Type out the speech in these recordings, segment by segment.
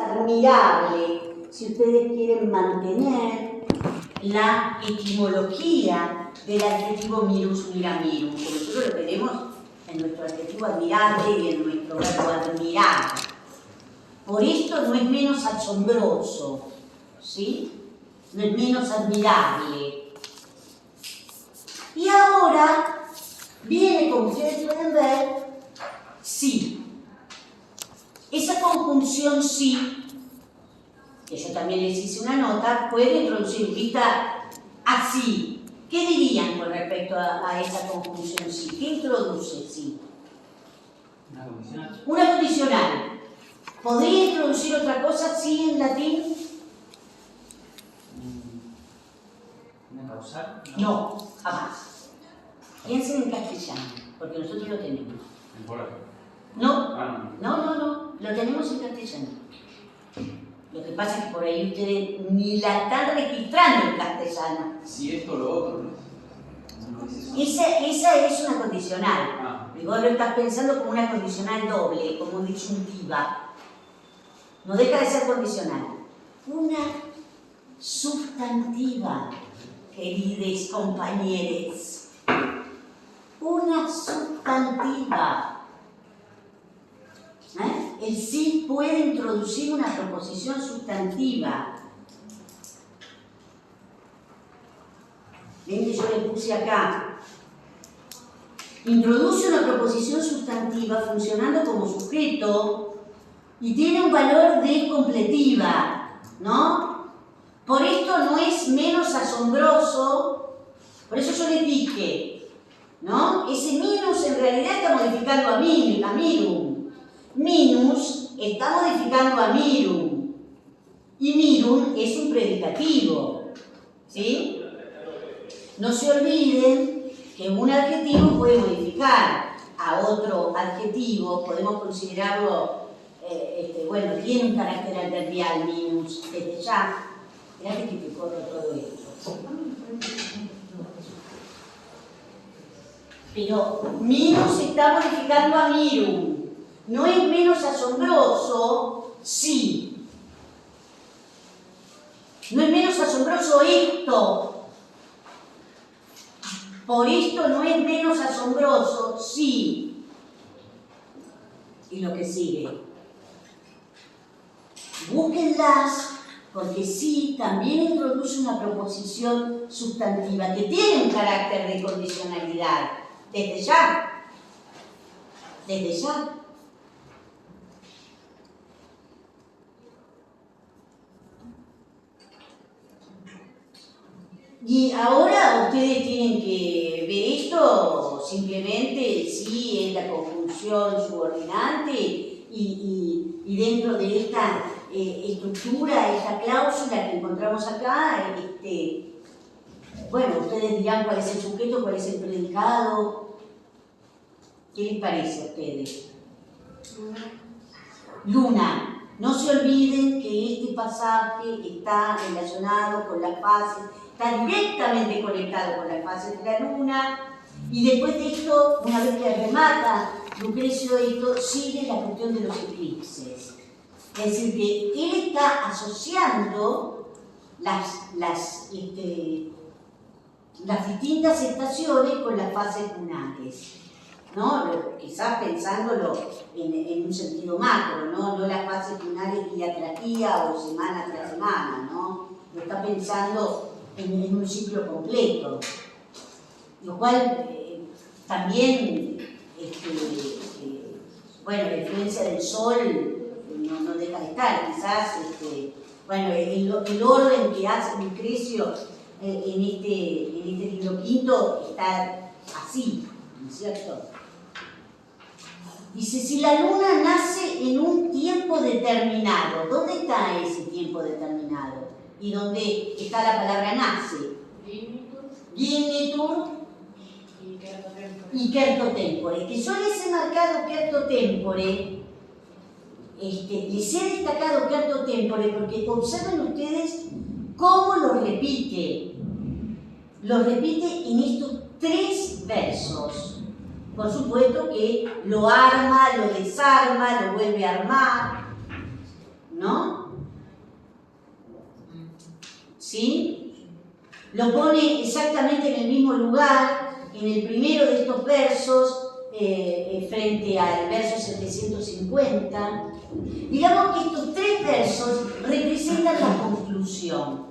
admirable si ustedes quieren mantener la etimología del adjetivo mirus miramirus, que nosotros lo tenemos en nuestro adjetivo admirable y en nuestro verbo admirar. Por esto no es menos asombroso, ¿sí? No es menos admirable. Y ahora viene, como ustedes pueden ver, sí. Esa conjunción sí, que yo también les hice una nota, puede introducir ahorita así. ¿Qué dirían con respecto a esa conjunción sí? ¿Qué introduce sí? Una condicional. Una condicional. ¿Podría introducir otra cosa sí en latín? ¿Una causal? No, jamás. Piensen en castellano, porque nosotros lo tenemos. En polaco. No, no, lo tenemos en castellano. Lo que pasa es que por ahí ustedes ni la están registrando en castellano. Si esto o lo otro, ¿no? Esa es una condicional. Ah. Y vos lo estás pensando como una condicional doble, como disyuntiva. No deja de ser condicional. Una sustantiva, queridos compañeros. Una sustantiva. El sí puede introducir una proposición sustantiva. Ven que yo le puse acá. Introduce una proposición sustantiva funcionando como sujeto y tiene un valor de completiva, ¿no? Por esto no es menos asombroso, por eso yo les dije, ¿no? Ese minus en realidad está modificando a mirum. Minus está modificando a mirum. Y mirum es un predicativo, ¿sí? No se olviden que un adjetivo puede modificar a otro adjetivo, podemos considerarlo, bueno, tiene un carácter adverbial minus, desde ya. Mirá que te corro todo esto. Pero minus está modificando a mirum. No es menos asombroso, sí. No es menos asombroso esto. Por esto no es menos asombroso, sí. Y lo que sigue. Búsquenlas, porque sí también introduce una proposición sustantiva que tiene un carácter de condicionalidad. Desde ya. Desde ya. Y ahora ustedes tienen que ver esto simplemente si es la conjunción subordinante y dentro de esta estructura, esta cláusula que encontramos acá, bueno, ustedes dirán cuál es el sujeto, cuál es el predicado. ¿Qué les parece a ustedes? Luna. No se olviden que este pasaje está relacionado con las fases, está directamente conectado con las fases de la luna, y después de esto, una vez que remata Lucrecio esto, sigue la cuestión de los eclipses. Es decir, que él está asociando las distintas estaciones con las fases lunares, ¿no? Quizás pensándolo en un sentido macro, ¿no? No las fases lunares día tras día o semana tras semana, ¿no? Lo está pensando en un ciclo completo, lo cual también, bueno, la influencia del sol no deja de estar, quizás, bueno, el orden que hace Lucrecio en este libro quinto está así, ¿no es cierto? Dice, si la luna nace en un tiempo determinado, ¿dónde está ese tiempo determinado? ¿Y dónde está la palabra nace? Ginitur y Certotempore. Que yo les he marcado Certotempore, les he destacado Certotempore porque observen ustedes cómo lo repite. Lo repite en estos 3 versos. Por supuesto que lo arma, lo desarma, lo vuelve a armar, ¿no? ¿sí? Lo pone exactamente en el mismo lugar, en el primero de estos versos, frente al verso 750. Digamos que estos tres versos representan la conclusión.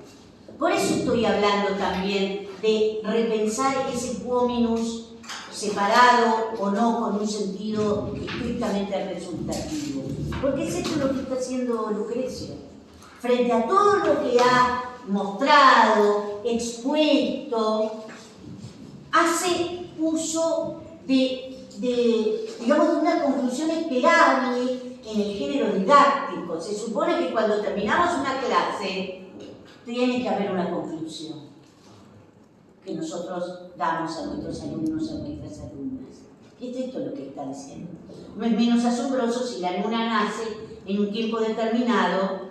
Por eso estoy hablando también de repensar ese quominus separado o no con un sentido estrictamente resultativo. Porque es esto lo que está haciendo Lucrecio. Frente a todo lo que ha mostrado, expuesto, hace uso digamos, de una conclusión esperable en el género didáctico. Se supone que cuando terminamos una clase tiene que haber una conclusión que nosotros damos a nuestros alumnos, a nuestras alumnas. Y esto es lo que está diciendo. No es menos asombroso si la luna nace en un tiempo determinado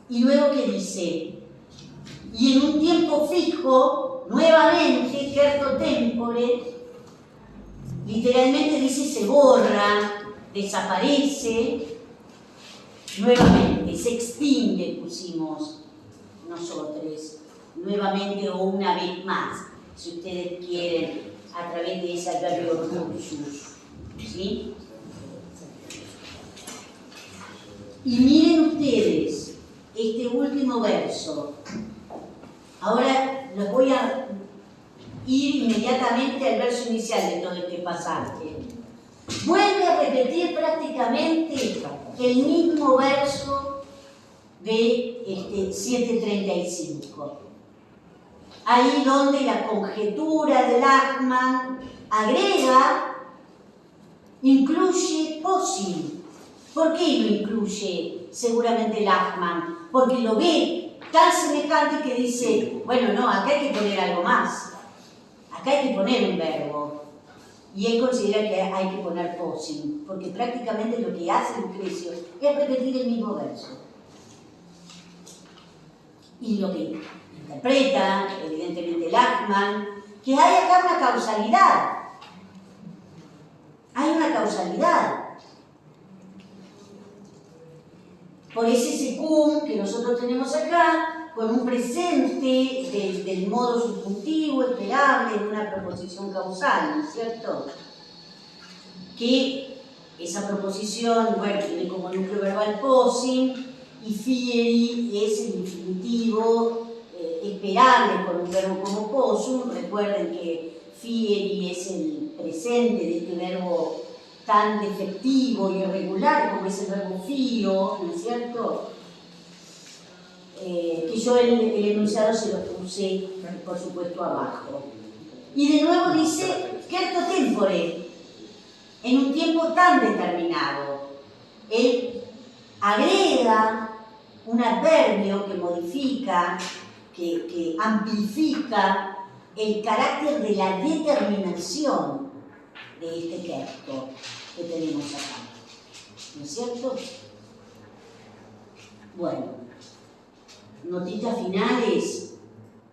y luego que dice, y en un tiempo fijo, nuevamente, certo tempore, literalmente dice se borra, desaparece, nuevamente, se extingue, pusimos nosotros, nuevamente o una vez más, si ustedes quieren, a través de ese adverbio cursus, ¿sí? Y miren ustedes este último verso. Ahora los voy a ir inmediatamente al verso inicial de todo este pasaje. Vuelve a repetir prácticamente el mismo verso de 7:35. Ahí donde la conjetura de Lachmann agrega, incluye possim. ¿Por qué lo incluye seguramente Lachmann? Porque lo ve tan semejante que dice, bueno, no, acá hay que poner algo más. Acá hay que poner un verbo. Y él considera que hay que poner possim, porque prácticamente lo que hace Lucrecio es repetir el mismo verso. Y lo que interpreta, evidentemente, Lachmann, que hay acá una causalidad. Hay una causalidad. Por ese secum que nosotros tenemos acá, con un presente del modo subjuntivo esperable en una proposición causal, ¿no es cierto? Que esa proposición, bueno, tiene como núcleo verbal possim, y fieri es el infinitivo esperable con un verbo como possum. Recuerden que fieri es el presente de este verbo tan defectivo y irregular como es el verbo fio, ¿no es cierto? Que yo el enunciado se lo puse, por supuesto, abajo. Y de nuevo dice, certo tempore, en un tiempo tan determinado. Él agrega un adverbio que modifica, que amplifica el carácter de la determinación de este texto que tenemos acá. ¿No es cierto? Bueno, notitas finales,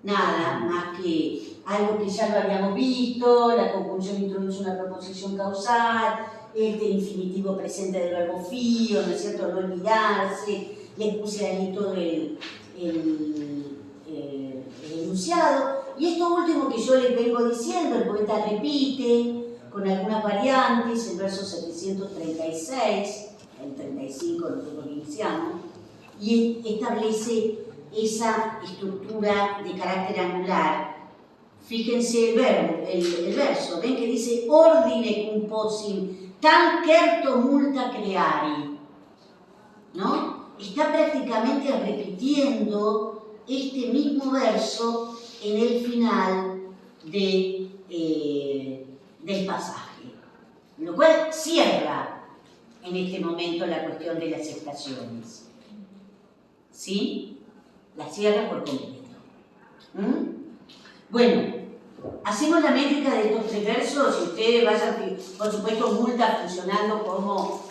nada más que algo que ya lo habíamos visto, la conjunción introduce una proposición causal, este infinitivo presente del verbo fio, ¿no es cierto? No olvidarse, le puse ahí todo el enunciado. Y esto último que yo les vengo diciendo, el poeta repite con algunas variantes, el verso 736, el 35 nosotros iniciamos, y establece esa estructura de carácter angular. Fíjense el verso, ven que dice ordine cum possim tan certo multa creari, ¿no? Está prácticamente repitiendo este mismo verso en el final del pasaje, lo cual cierra en este momento la cuestión de las estaciones. ¿Sí? La cierra por completo. Bueno, hacemos la métrica de estos tres versos y ustedes vayan, por supuesto, multa funcionando como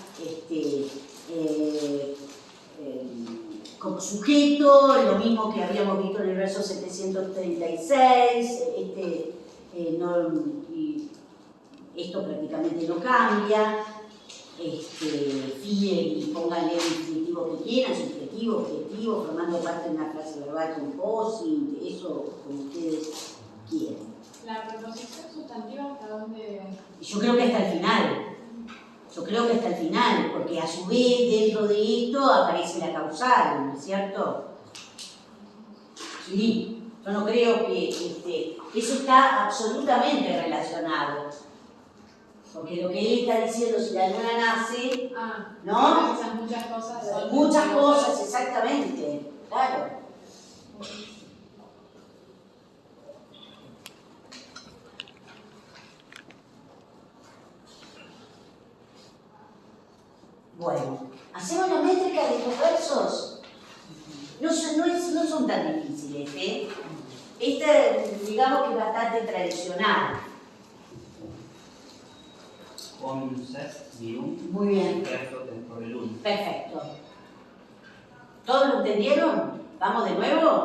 sujeto, lo mismo que habíamos visto en el verso 736, y esto prácticamente no cambia. Fiel y pónganle el infinitivo que quieran, si ustedes objetivo, formando parte de una frase verbal composite, eso como ustedes quieran. La preposición sustantiva, ¿hasta dónde? Yo creo que hasta el final. Yo creo que hasta el final, porque a su vez dentro de esto aparece la causal, ¿no es cierto? Sí, yo no creo que eso está absolutamente relacionado. Porque lo que él está diciendo, si la luna nace, ¿no? Esas muchas cosas son... Muchas cosas, exactamente, claro. Bueno, hacemos la métrica de estos versos. No son tan difíciles, ¿eh? Esta, digamos que es bastante tradicional. Hominus est, mirum, Muy bien. terzo tempore luna. Perfecto. ¿Todos lo entendieron? ¿Vamos de nuevo?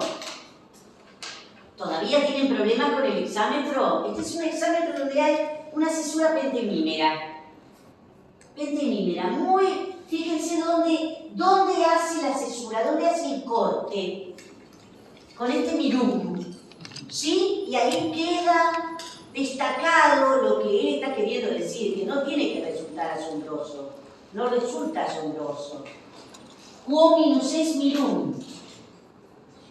¿Todavía tienen problemas con el hexámetro? Este es un hexámetro donde hay una cesura pentemímera. Pentemímera. Fíjense dónde hace la cesura, dónde hace el corte. Con este mirum. ¿Sí? Y ahí queda destacado lo que él está queriendo decir, que no tiene que resultar asombroso. No resulta asombroso. Quo minus es mirum.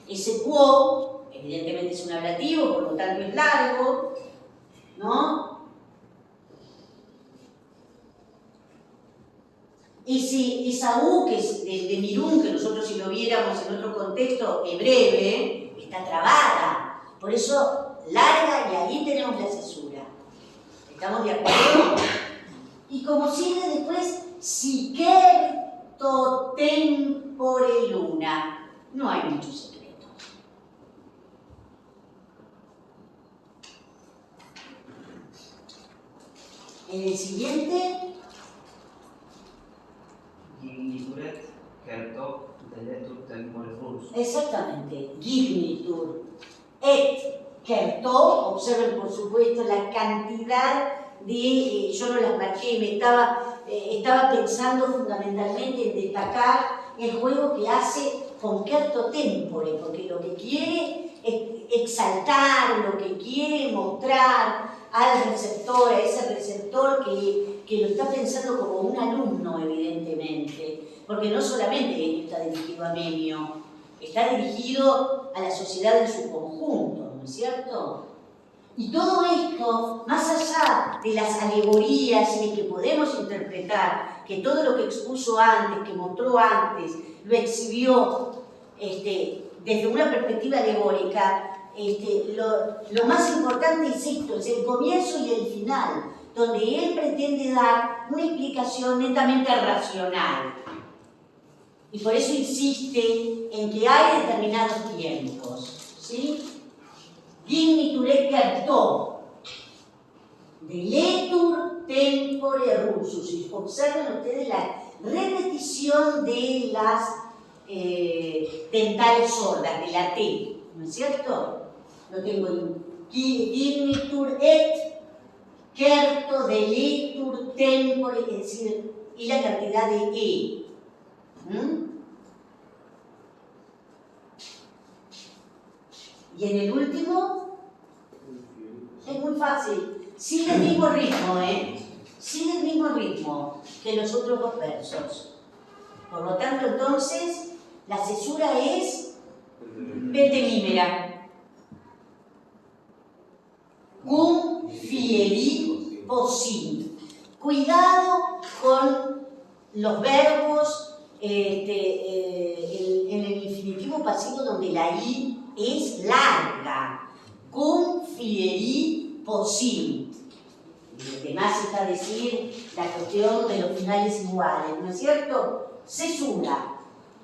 Ese quo, evidentemente es un ablativo, por lo tanto es largo, ¿no? Esa U que es de mirum, que nosotros si lo viéramos en otro contexto, es breve, está trabada. Por eso larga y ahí tenemos la cesura. ¿Estamos de acuerdo? Y como sigue después, siquerto tempore luna. No hay mucho secreto. En el siguiente, Gignituret, certo, deletur tempore rus. exactamente, gignitur et certo, observen por supuesto la cantidad de, yo no las marqué, estaba pensando fundamentalmente en destacar el juego que hace con certo tempore, porque lo que quiere es exaltar, lo que quiere mostrar al receptor, a ese receptor que lo está pensando como un alumno, evidentemente, porque no solamente esto está dirigido a Menio, está dirigido a la sociedad en su conjunto, ¿no es cierto? Y todo esto, más allá de las alegorías en que podemos interpretar que todo lo que expuso antes, que mostró antes, lo exhibió desde una perspectiva alegórica, lo más importante es esto, es el comienzo y el final, donde él pretende dar una explicación netamente racional. Y por eso insiste en que hay determinados tiempos, ¿sí? Dignitur et certo, deletur tempore rusus. Observen ustedes la repetición de las dentales sordas, de la T, ¿no es cierto? Lo tengo en dignitur et certo, deletur tempore, es decir, y la cantidad de E. Y en el último, es muy fácil, sigue el mismo ritmo, sigue el mismo ritmo que los otros dos versos. Por lo tanto, entonces, la cesura es pentemímera. Cum fieri possim. Cuidado con los verbos en el infinitivo pasivo donde la I es larga. Cum fieri possim. Lo que más está a decir la cuestión de los finales iguales, ¿no es cierto? Cesura.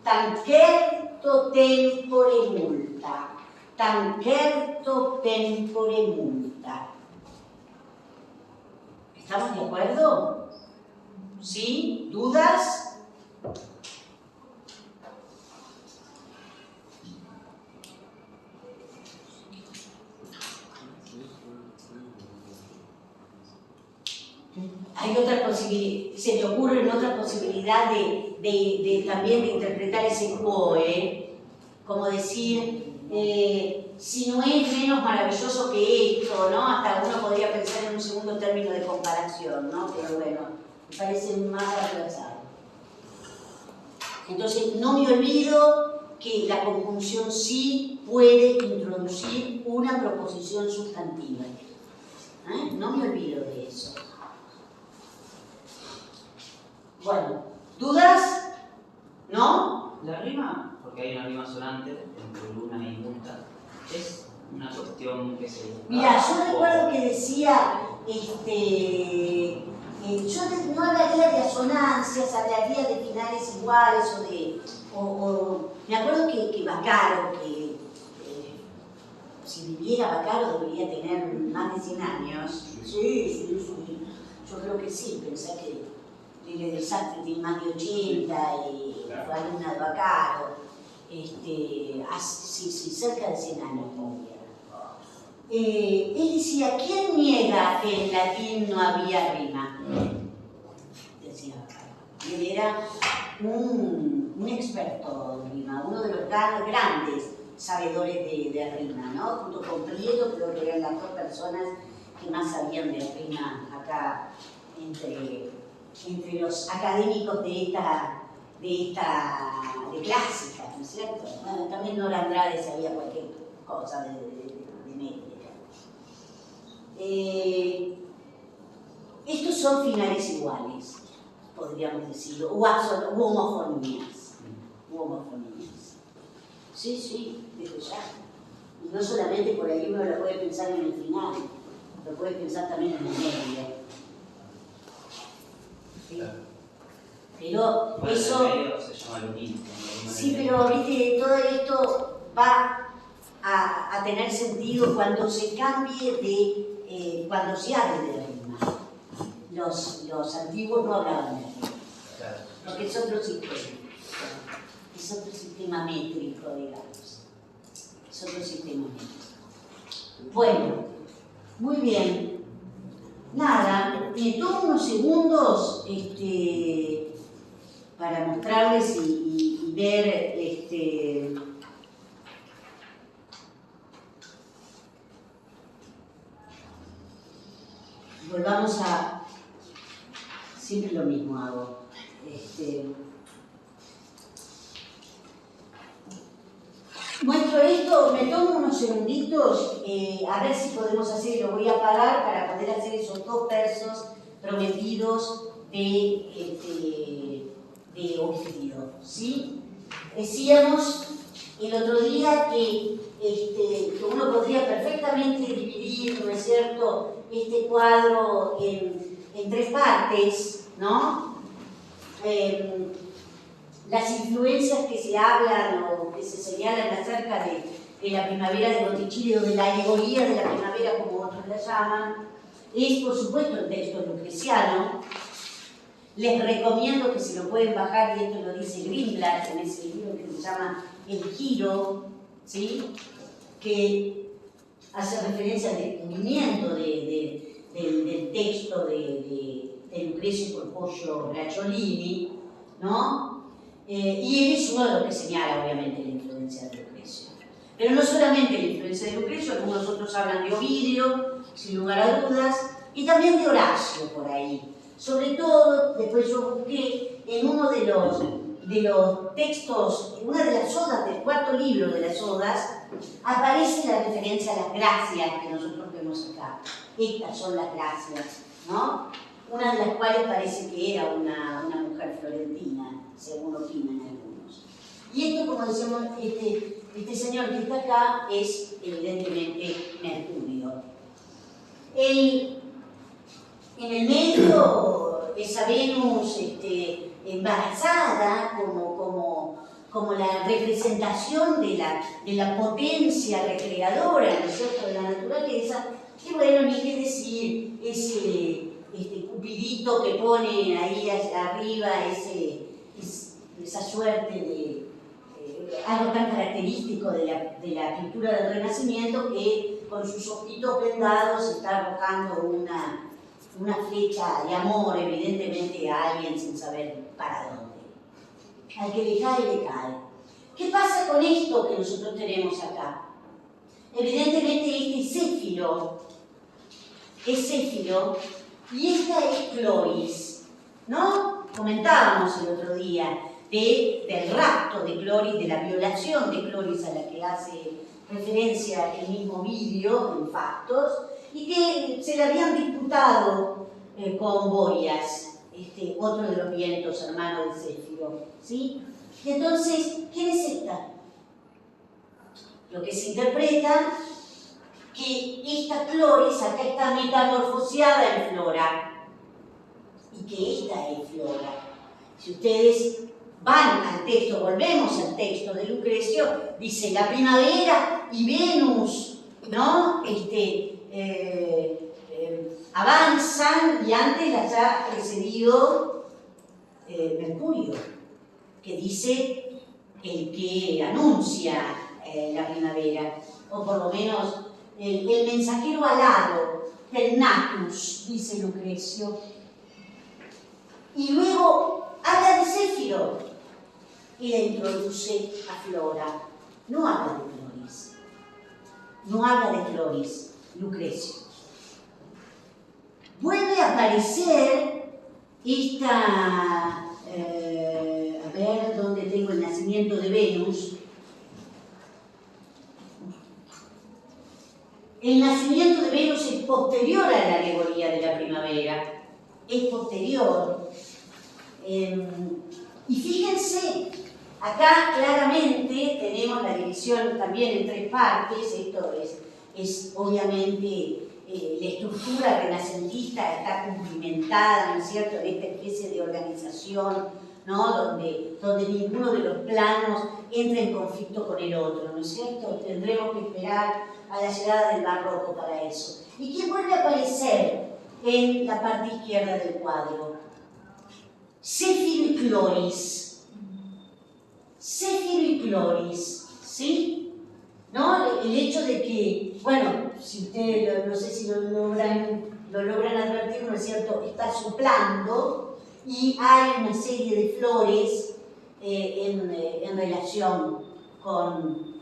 Tancerto tempore multa. Tancerto tempore multa. ¿Estamos de acuerdo? ¿Sí? ¿Dudas? Hay otra posibilidad, se me ocurre otra posibilidad de también de interpretar ese quoe, como decir, si no es menos maravilloso que esto, ¿no? Hasta uno podría pensar en un segundo término de comparación, ¿no? Pero bueno, me parece más atrasado. Entonces, no me olvido que la conjunción sí puede introducir una proposición sustantiva. No me olvido de eso. Bueno, ¿dudas? ¿No? La rima, porque hay una rima sonante entre luna y multa, es una cuestión que se... Mira, yo recuerdo que decía, yo no hablaría de asonancias, hablaría de finales iguales me acuerdo que Baccaro, que si viviera Baccaro debería tener más de 100 años. Sí. Yo creo que sí, pensé que Lile del Sastre tiene más de 80 y fue alumna de Baccaro. Sí, cerca de 100 años todavía. Él decía, ¿quién niega que en latín no había rima? Decía Baccaro. Él era un experto en rima, uno de los grandes sabedores de rima, ¿no? Junto con Prieto, creo que eran las dos personas que más sabían de rima acá entre los académicos de clásica, ¿no es cierto? Bueno, también Nora Andrade sabía cualquier cosa de métrica. Estos son finales iguales, podríamos decirlo, u homofonías. Sí, desde ya. Y no solamente por ahí uno lo puede pensar en el final, lo puede pensar también en el medio. ¿Sí? Pero bueno, eso... el medio se llama lunín. Sí, pero viste, todo esto va a tener sentido cuando se cambie cuando se hable de rima. Los antiguos no hablaban de rima, Claro. porque es otro sistema métrico, digamos. Es otro sistema métrico. Bueno, muy bien. Nada, tomo unos segundos para mostrarles y ver volvamos a... Siempre lo mismo hago. Muestro esto, me tomo unos segunditos a ver si podemos hacer, lo voy a parar para poder hacer esos 2 versos prometidos de Ovidio, ¿sí? Decíamos el otro día que uno podría perfectamente dividir, ¿no es cierto?, este cuadro en 3 partes, ¿no? Las influencias que se hablan o que se señalan acerca de la primavera de Botticelli o de la alegoría de la primavera, como otros la llaman, es por supuesto el texto lucreciano. Les recomiendo que se lo pueden bajar, y esto lo dice Greenblatt en ese libro que se llama El Giro, ¿sí?, que hace referencia al descubrimiento del texto de Lucrecio por Pollo Bracciolini, ¿no? Y él es uno de los que señala, obviamente, la influencia de Lucrecio. Pero no solamente la influencia de Lucrecio, algunos otros hablan de Ovidio, sin lugar a dudas, y también de Horacio por ahí. Sobre todo, después yo busqué en uno de los textos, en una de las odas, del 4.º libro de las odas, aparece la referencia a las gracias que nosotros vemos acá. Estas son las gracias, ¿no? Una de las cuales parece que era una mujer florentina, según opinan algunos. Y esto, como decíamos, este señor que está acá es evidentemente Mercurio. En el medio, esa Venus embarazada como la representación de la potencia recreadora, ¿no es cierto?, de la naturaleza. Y bueno, ni qué decir, ese Cupidito que pone ahí arriba, esa suerte de algo tan característico de la pintura del Renacimiento, que con sus ojitos vendados está arrojando una flecha de amor, evidentemente, a alguien sin saber para dónde. Al que le cae, le cae. ¿Qué pasa con esto que nosotros tenemos acá? Evidentemente este es Céfiro, y esta es Cloris, ¿no? Comentábamos el otro día del rapto de Cloris, de la violación de Cloris a la que hace referencia el mismo vídeo en Factos, y que se le habían disputado con Bóreas, otro de los vientos, hermano de Céfiro, ¿sí? Y entonces, ¿quién es esta? Lo que se interpreta que esta Cloris acá está metamorfoseada en Flora, y que esta es Flora. Si ustedes van al texto, volvemos al texto de Lucrecio, dice la primavera y Venus, ¿no? Avanzan, y antes las ha precedido Mercurio, que dice el que anuncia la primavera, o por lo menos el mensajero alado, Ternatus, dice Lucrecio. Y luego habla de Céfiro y la introduce a Flora. No habla de Cloris. No habla de Cloris, Lucrecio. Vuelve a aparecer esta, a ver dónde tengo el nacimiento de Venus. El nacimiento de Venus es posterior a la alegoría de la primavera, es posterior. Y fíjense, acá claramente tenemos la división también en tres partes. Esto es obviamente la estructura renacentista está cumplimentada, ¿no es cierto?, en esta especie de organización, ¿no?, donde ninguno de los planos entra en conflicto con el otro, ¿no es cierto? Tendremos que esperar a la llegada del barroco para eso. ¿Y quién vuelve a aparecer en la parte izquierda del cuadro? Céfiro y Cloris. Céfiro y Cloris, ¿sí? ¿No? El hecho de que, bueno, si ustedes, no sé si lo logran advertir, ¿no es cierto?, está soplando y hay una serie de flores en relación con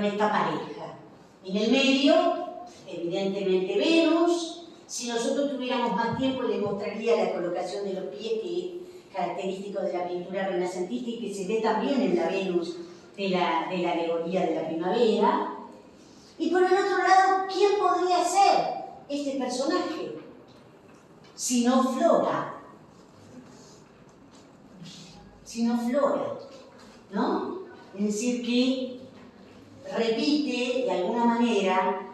esta pareja. En el medio, evidentemente Venus. Si nosotros tuviéramos más tiempo, les mostraría la colocación de los pies, que es característico de la pintura renacentista y que se ve también en la Venus de la alegoría de la primavera. Y por el otro lado, ¿quién podría ser este personaje? Sino Flora. Sino Flora, ¿no? Es decir, que repite de alguna manera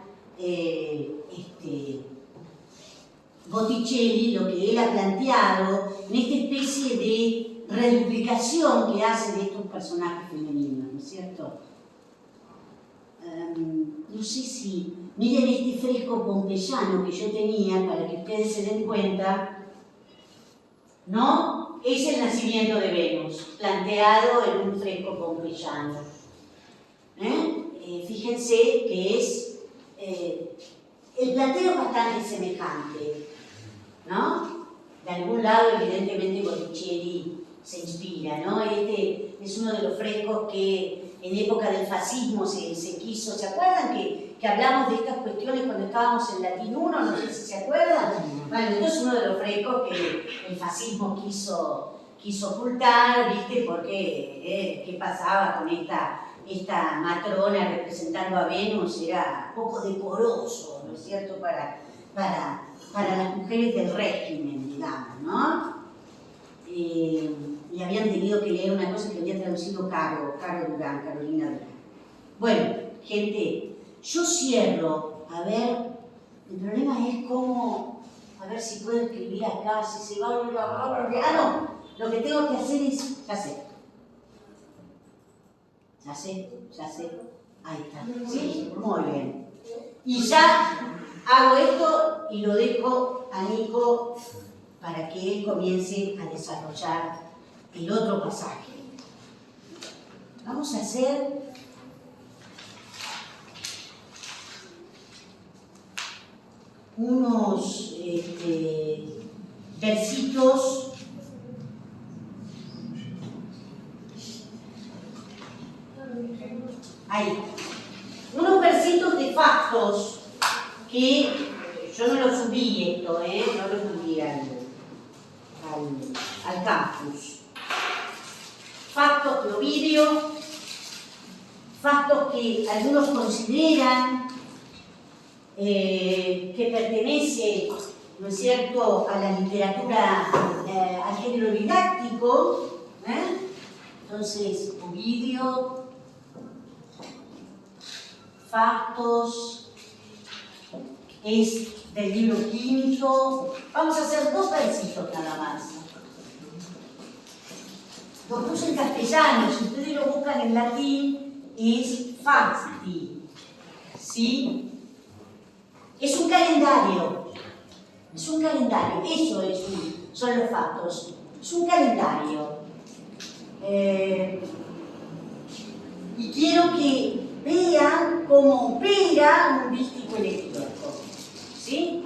Botticelli lo que él ha planteado en esta especie de reduplicación que hace de estos personajes femeninos, ¿no es cierto? No sé si miren este fresco pompeyano que yo tenía para que ustedes se den cuenta, ¿no? Es el nacimiento de Venus, planteado en un fresco pompeyano. Fíjense que es el planteo es bastante semejante, ¿no? De algún lado, evidentemente, Botticelli se inspira, ¿no? Este es uno de los frescos que en época del fascismo se quiso. ¿Se acuerdan que hablamos de estas cuestiones cuando estábamos en Latín 1? No sé si se acuerdan. Bueno, esto es uno de los frescos que el fascismo quiso ocultar, ¿viste? Porque ¿qué pasaba con esta matrona representando a Venus? Era poco decoroso, ¿no es cierto?, para las mujeres del régimen, digamos, ¿no? Y habían tenido que leer una cosa que había traducido Carolina Durán. Bueno, gente, yo cierro, a ver, el problema es cómo, a ver si puedo escribir acá, si se va a volver a porque, no, lo que tengo que hacer es, ya sé, ahí está, sí, muy bien. Y ya hago esto y lo dejo a Nico para que él comience a desarrollar el otro pasaje. Vamos a hacer unos versitos Ahí. Unos versitos de factos que yo no lo subí esto, no lo subí al campus. Factos de Ovidio, factos que algunos consideran que pertenece, ¿no es cierto?, a la literatura, al género didáctico. Entonces, Ovidio, factos, es del libro químico. Vamos a hacer 2 versitos nada más. Lo puse en castellano, si ustedes lo buscan en latín, es fasti, ¿sí? Es un calendario, eso son los factos, es un calendario. Y quiero que vean cómo opera un dístico elegíaco, ¿sí?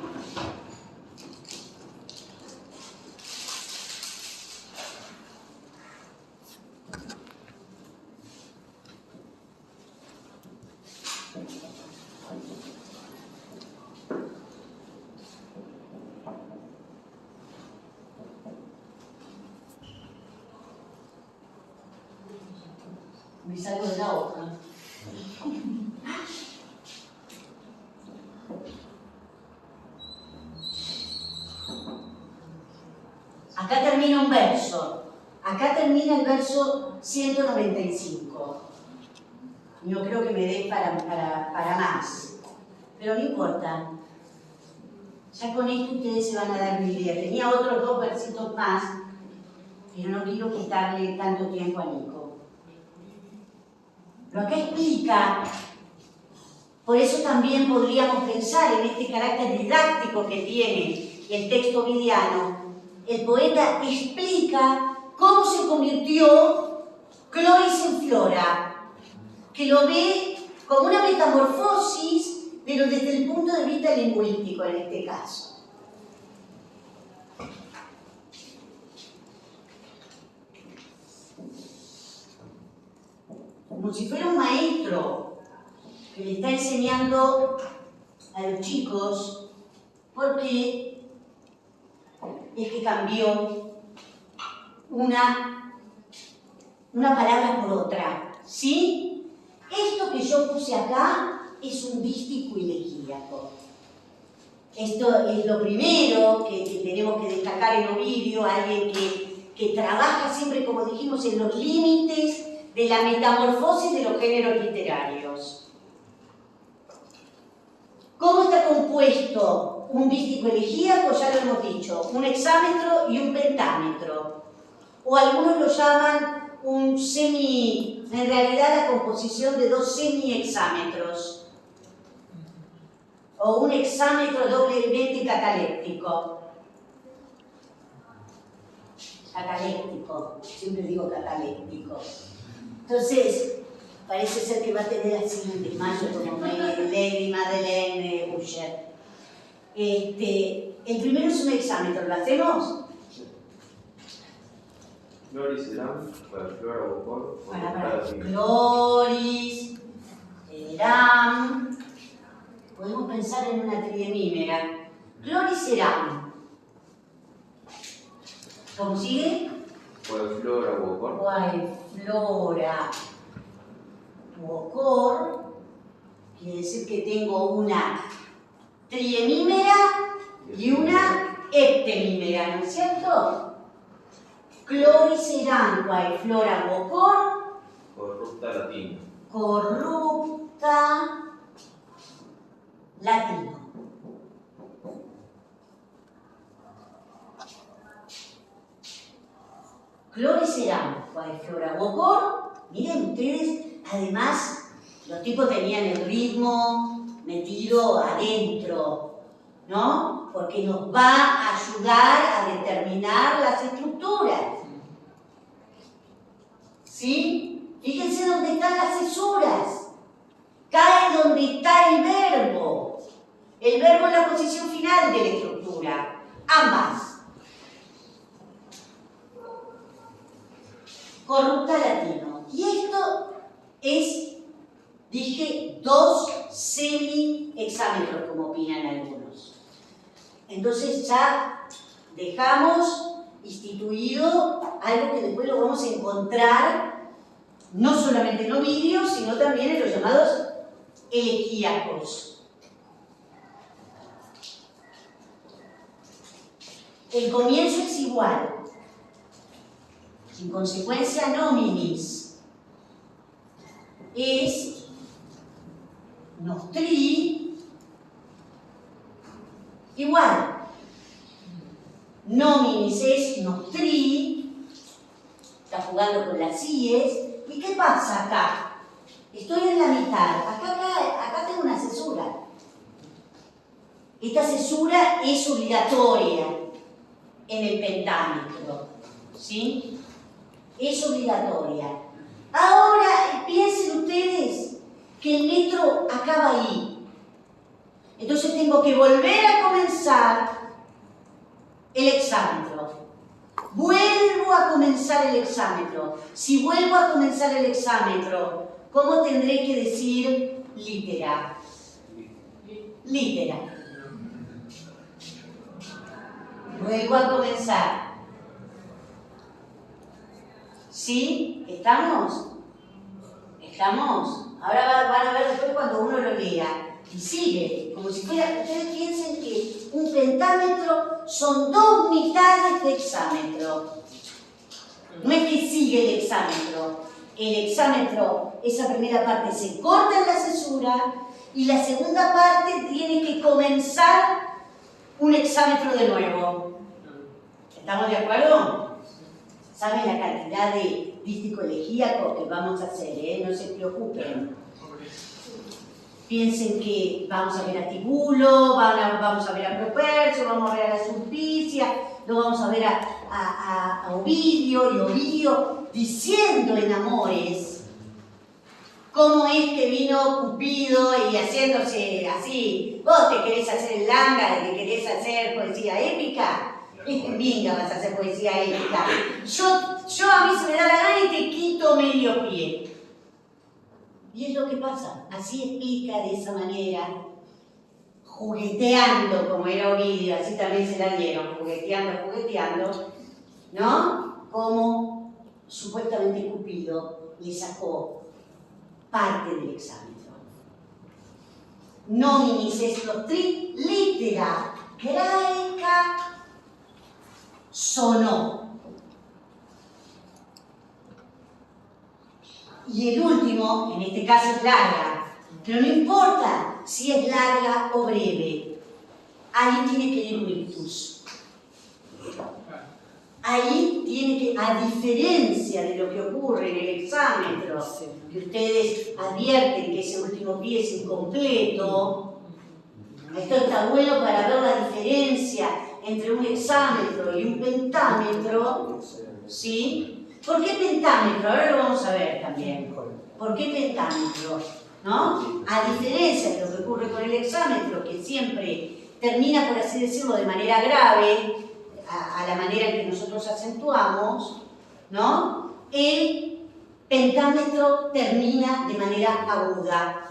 Me salgo de la hoja. Acá termina un verso. Acá termina el verso 195. No creo que me dé para más. Pero no importa. Ya con esto ustedes se van a dar una idea. Tenía otros 2 versitos más, pero no quiero quitarle tanto tiempo a Nico. Lo que explica, por eso también podríamos pensar en este carácter didáctico que tiene el texto ovidiano. El poeta explica cómo se convirtió Cloris en Flora, que lo ve como una metamorfosis, pero desde el punto de vista lingüístico en este caso. Como si fuera un maestro que le está enseñando a los chicos, porque es que cambió una palabra por otra, ¿sí? Esto que yo puse acá es un dístico elegíaco. Esto es lo primero que tenemos que destacar en Ovidio, alguien que trabaja siempre, como dijimos, en los límites de la metamorfosis de los géneros literarios. ¿Cómo está compuesto un dístico elegíaco? Ya lo hemos dicho, un hexámetro y un pentámetro. O algunos lo llaman en realidad la composición de 2 semi-hexámetros. O un hexámetro doblemente cataléctico. Cataléctico, siempre digo cataléctico. Entonces, parece ser que va a tener así un desmayo como Lady Madeleine Usher. El primero es un hexámetro, ¿lo hacemos? Cloris eram, Flora Bocor, Cloris eram. Podemos pensar en una triemímera. Cloris eram. ¿Cómo sigue? Flora Bocor. Flora Bocor. Quiere decir que tengo una triemímera y una heptemímera, ¿no es cierto? Cloris eram, Flora Bocor. Corrupta latino. Corrupta latino. Cloris eram, Flora Bocor. Miren ustedes, además, los tipos tenían el ritmo metido adentro, ¿no? Porque nos va a ayudar a determinar las estructuras. ¿Sí? Fíjense dónde están las cesuras. Cae donde está el verbo. El verbo es la posición final de la estructura. Ambas. Corrupta latino. Y esto dije 2 semi-hexámetros, como opinan algunos. Entonces ya dejamos instituido algo que después lo vamos a encontrar no solamente en Ovidio, sino también en los llamados elegíacos. El comienzo es igual. En consecuencia, nominis es nostri igual. Nominis es nostri, está jugando con las ies. ¿Y qué pasa acá? Estoy en la mitad. Acá tengo una cesura. Esta cesura es obligatoria en el pentámetro, ¿sí? Es obligatoria. Ahora piensen ustedes que el metro acaba ahí. Entonces tengo que volver a comenzar el hexámetro. Vuelvo a comenzar el hexámetro. Si vuelvo a comenzar el hexámetro, ¿cómo tendré que decir litera? Litera. Vuelvo a comenzar. ¿Sí? ¿Estamos? ¿Estamos? Ahora van a ver después cuando uno lo lea. Y sigue, como si fuera, ustedes piensen que un pentámetro son 2 mitades de hexámetro. No es que sigue el hexámetro. El hexámetro, esa primera parte se corta en la cesura y la segunda parte tiene que comenzar un hexámetro de nuevo. ¿Estamos de acuerdo? ¿Saben la cantidad de dístico elegíaco que vamos a hacer? No se preocupen. Piensen que vamos a ver a Tibulo, vamos a ver a Propercio, vamos a ver a la Sulpicia, lo vamos a ver a Ovidio, y Ovidio diciendo en Amores cómo es que vino Cupido y haciéndose así. Vos te querés hacer el langa, te querés hacer poesía épica. Venga, vas a hacer poesía épica. Yo a mí se me da la gana y te quito medio pie. Y es lo que pasa, así explica de esa manera, jugueteando, como era Ovidio, así también se la dieron, jugueteando, ¿no? Como supuestamente Cupido le sacó parte del hexámetro. Nominis est nostri litera graeca sonó. Y el último, en este caso es larga, pero no importa si es larga o breve, ahí tiene que ir un ictus. Ahí tiene que, a diferencia de lo que ocurre en el hexámetro, que ustedes advierten que ese último pie es incompleto, esto está bueno para ver la diferencia entre un hexámetro y un pentámetro, ¿sí? ¿Por qué pentámetro? Ahora lo vamos a ver también. ¿Por qué pentámetro? ¿No? A diferencia de lo que ocurre con el hexámetro, que siempre termina, por así decirlo, de manera grave, a la manera en que nosotros acentuamos, ¿no? El pentámetro termina de manera aguda,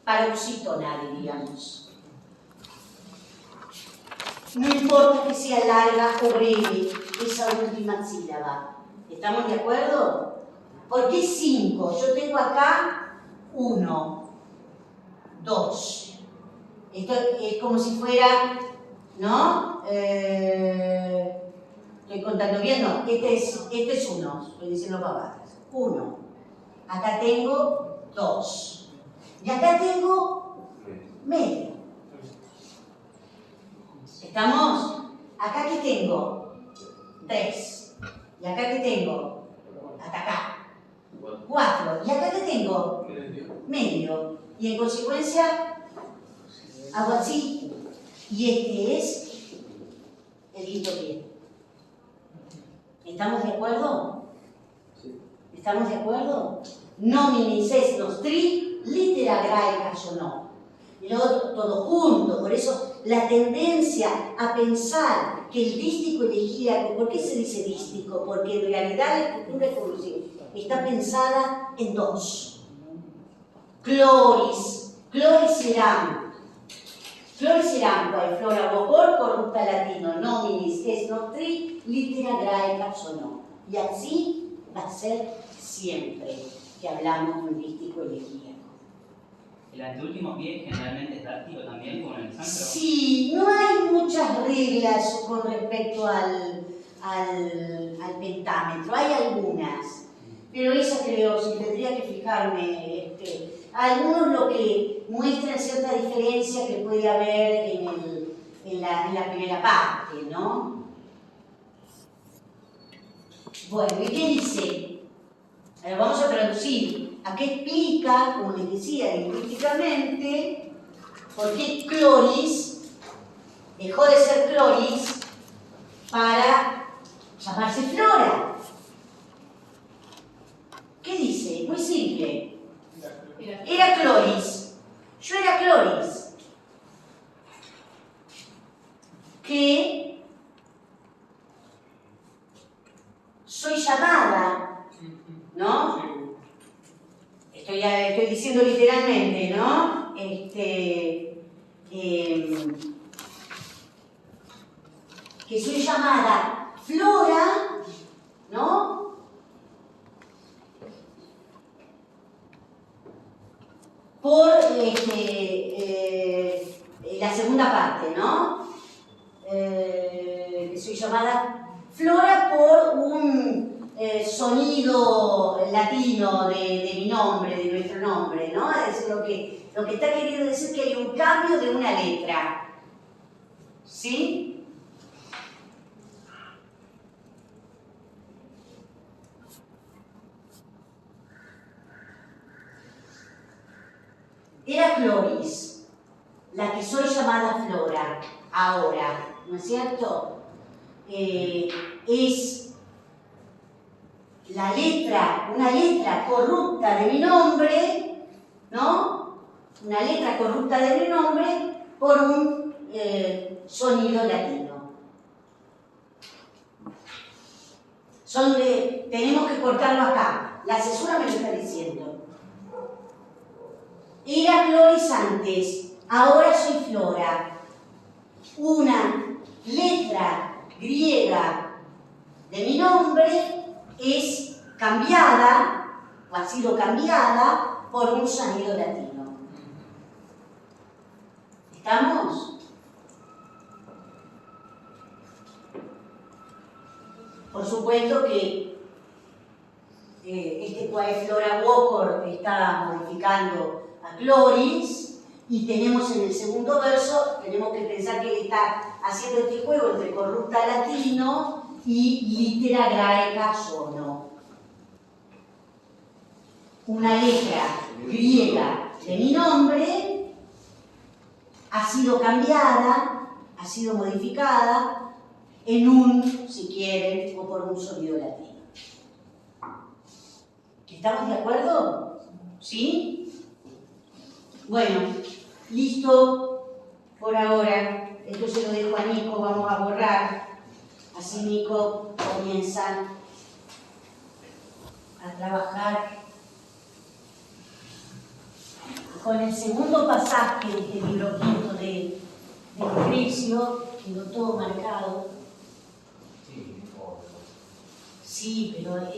paroxítonal, diríamos. No importa que sea larga o breve esa última sílaba. ¿Estamos de acuerdo? ¿Por qué 5? Yo tengo acá 1, 2. Esto es como si fuera, ¿no? Estoy contando bien, no. Este es 1, estoy diciendo pavadas. 1. Acá tengo 2. Y acá tengo medio. ¿Estamos? ¿Acá qué tengo? 3. ¿Y acá qué tengo? Hasta acá. 4. ¿Y acá qué tengo? Medio. Y en consecuencia, hago así. Y este es el quinto pie. ¿Estamos de acuerdo? ¿Estamos de acuerdo? Nominis est nostri litera graeca sonó. Y lo otro todo junto. Por eso la tendencia a pensar que el dístico elegíaco, ¿por qué se dice dístico? Porque en realidad la estructura evolutiva está pensada en 2. Cloriceram. Cloriceram, quae flora vocor, corrupta latino, nominis es nostri, litera graeca sono. Y así va a ser siempre que hablamos lingüístico elegíaco. El anteúltimo pie generalmente está activo también, como en el sánscrito. Sí, no hay muchas reglas con respecto al pentámetro, hay algunas, pero esa creo, si tendría que fijarme, algunos lo que muestran cierta diferencia que puede haber en la primera parte, ¿no? Bueno, ¿y qué dice? Ahora vamos a traducir. ¿A qué explica, como les decía, lingüísticamente, por qué cloris dejó de ser cloris para llamarse flora? ¿Qué dice? Muy simple. Era cloris. Yo era cloris. Que soy llamada, ¿no? Estoy diciendo literalmente, ¿no? Que soy llamada Flora, ¿no? Por la segunda parte, ¿no? Que soy llamada Flora por un sonido latino de mi nombre, de nuestro nombre, ¿no? Es decir, lo que está queriendo decir que hay un cambio de una letra. ¿Sí? Era Cloris, la que soy llamada Flora, ahora, ¿no es cierto? Es la letra, una letra corrupta de mi nombre, ¿no? Una letra corrupta de mi nombre por un sonido latino. Tenemos que cortarlo acá. La cesura me lo está diciendo. Era Cloris antes, ahora soy Flora. Una letra griega de mi nombre es cambiada, o ha sido cambiada, por un sonido latino. ¿Estamos? Por supuesto que quae flora vocor está modificando a Cloris, y tenemos en el segundo verso, tenemos que pensar que él está haciendo este juego entre corrupta latino y litera graeca sono. Una letra griega de mi nombre ha sido cambiada, ha sido modificada en un, si quieren, o por un sonido latino. ¿Estamos de acuerdo? ¿Sí? Bueno, listo por ahora. Esto se lo dejo a Nico, vamos a borrar. Así Nico comienza a trabajar con el segundo pasaje de este libro quinto de Lucrecio, quedó todo marcado. Sí, pero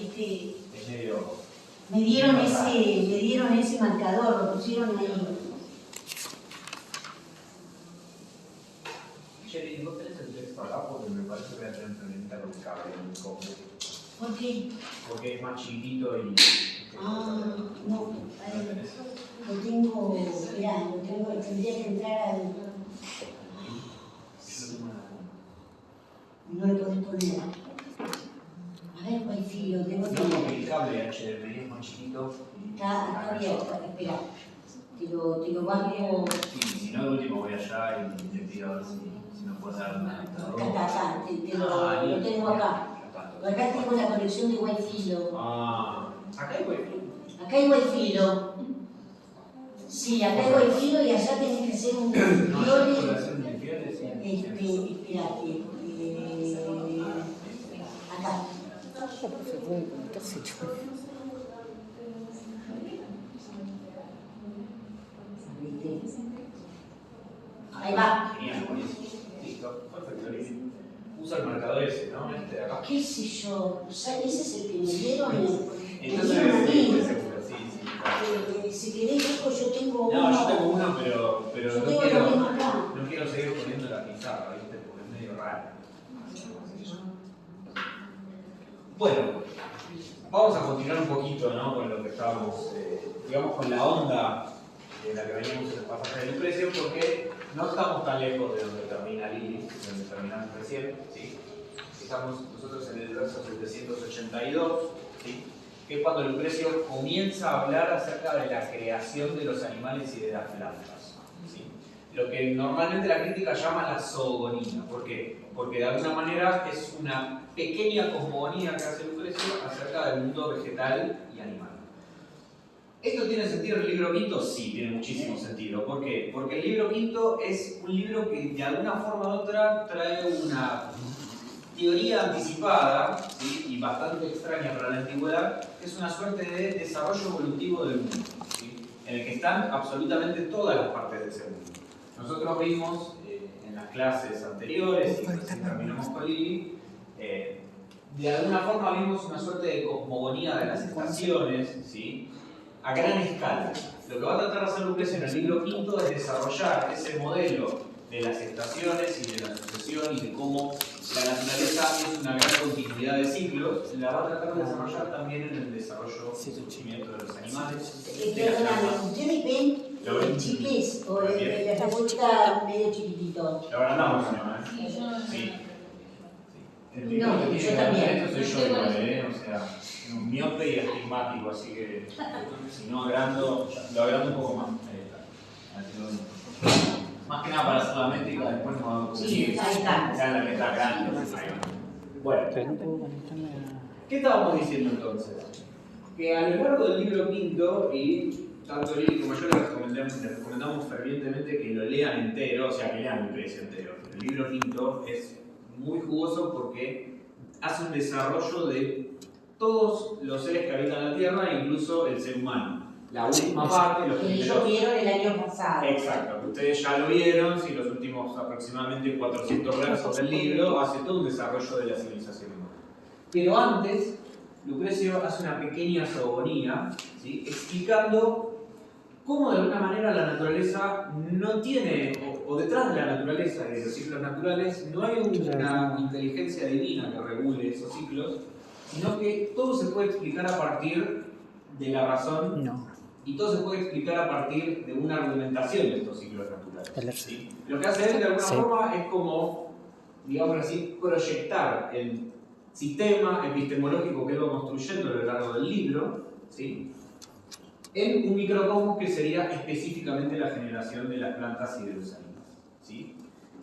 me dieron ese marcador, lo pusieron ahí. Sherry, ¿no tenés el texto acá? Porque me parece que voy a tener que necesitar un cable en mi compu. ¿Por qué? Porque es más chiquito y... No, lo tengo, mirá, tendría que entrar al... No lo podés poner. A ver, wifi, lo tengo que No, porque poner. el cable HDMI es más chiquito y... Está abierto, espera. Te lo bajo... Sí, si no, de último voy allá y le pido a ver si me puedes dar una... Acá, lo tengo acá. Acá tengo la conexión de wifi. ¿Acá hay wifi? Acá hay wifi. Sí, acá hay wifi y allá tenés que hacer un No, guión. hacer un guión, sí. Espérate. Acá. Ahí va. Genial, buenísimo. Listo, perfecto, Lili. Usa el marcador ese, ¿no? Este de acá. ¿Qué sé yo? O sea, ese es el que me dieron. Entonces, me dieron a sí, mí. estoy seguro, sí, claro. Si querés, hijo, yo tengo uno. No, yo tengo uno, pero Yo no tengo quiero, lo mismo acá. no quiero seguir poniendo la pizarra, ¿viste? Porque es medio raro. Bueno, vamos a continuar un poquito, ¿no? Con lo que estábamos, digamos, con la onda de la que veníamos en el pasaje de Lucrecio, porque no estamos tan lejos de donde termina Lili, donde terminamos recién, ¿sí? Estamos nosotros en el verso 782, ¿sí? Que es cuando Lucrecio comienza a hablar acerca de la creación de los animales y de las plantas, ¿sí? Lo que normalmente la crítica llama la zoogonía. ¿Por qué? Porque de alguna manera es una pequeña cosmogonía que hace Lucrecio acerca del mundo vegetal y animal. ¿Esto tiene sentido en el libro quinto? Sí, tiene muchísimo sentido. ¿Por qué? Porque el libro quinto es un libro que de alguna forma u otra trae una teoría anticipada, ¿sí? Y bastante extraña para la antigüedad, que es una suerte de desarrollo evolutivo del mundo, ¿sí? En el que están absolutamente todas las partes de ese mundo. Nosotros vimos en las clases anteriores, y recién terminamos con Lili, de alguna forma vimos una suerte de cosmogonía de las estaciones, ¿sí? A gran escala. Lo que va a tratar de hacer Lucrecio en el libro quinto es desarrollar ese modelo de las estaciones y de la sucesión y de cómo la naturaleza es una gran continuidad de ciclos, la va a tratar de desarrollar también en el desarrollo y surgimiento de los animales. Perdóname, ¿ustedes ven el chicles o les resulta medio chiquitito? Lo agrandamos, ¿no? Sí, yo no sé. Sí. El No, tipo que yo tiene también. esto soy yo igual, o sea, un miope y astigmático, así que si no agrando, lo agrando un poco más. Ahí está. Así lo vemos. Más que nada para hacer la métrica, después nos vamos a Sí, ahí está. ya la que está grande. Bueno, ¿qué estábamos diciendo entonces? Que a lo largo del libro quinto, y tanto Lili como yo les recomendamos fervientemente que lo lean entero, o sea, que lean Lucrecio entero. El libro quinto es muy jugoso porque hace un desarrollo de todos los seres que habitan la Tierra, incluso el ser humano. La última parte, los Que ellos primeros... vieron el año pasado. Exacto, ustedes ya lo vieron, si los últimos aproximadamente 400 versos del libro hace todo un desarrollo de la civilización humana. Pero antes, Lucrecio hace una pequeña zoogonía, ¿sí? Explicando cómo de alguna manera la naturaleza no tiene, o detrás de la naturaleza y de los ciclos naturales, no hay una inteligencia divina que regule esos ciclos, sino que todo se puede explicar a partir de la razón. Y todo se puede explicar a partir de una argumentación de estos ciclos naturales, ¿sí? Lo que hace él de alguna forma es como, digamos así, proyectar el sistema epistemológico que él va construyendo a lo largo del libro, ¿sí? En un microcosmos que sería específicamente la generación de las plantas y de los animales, ¿sí?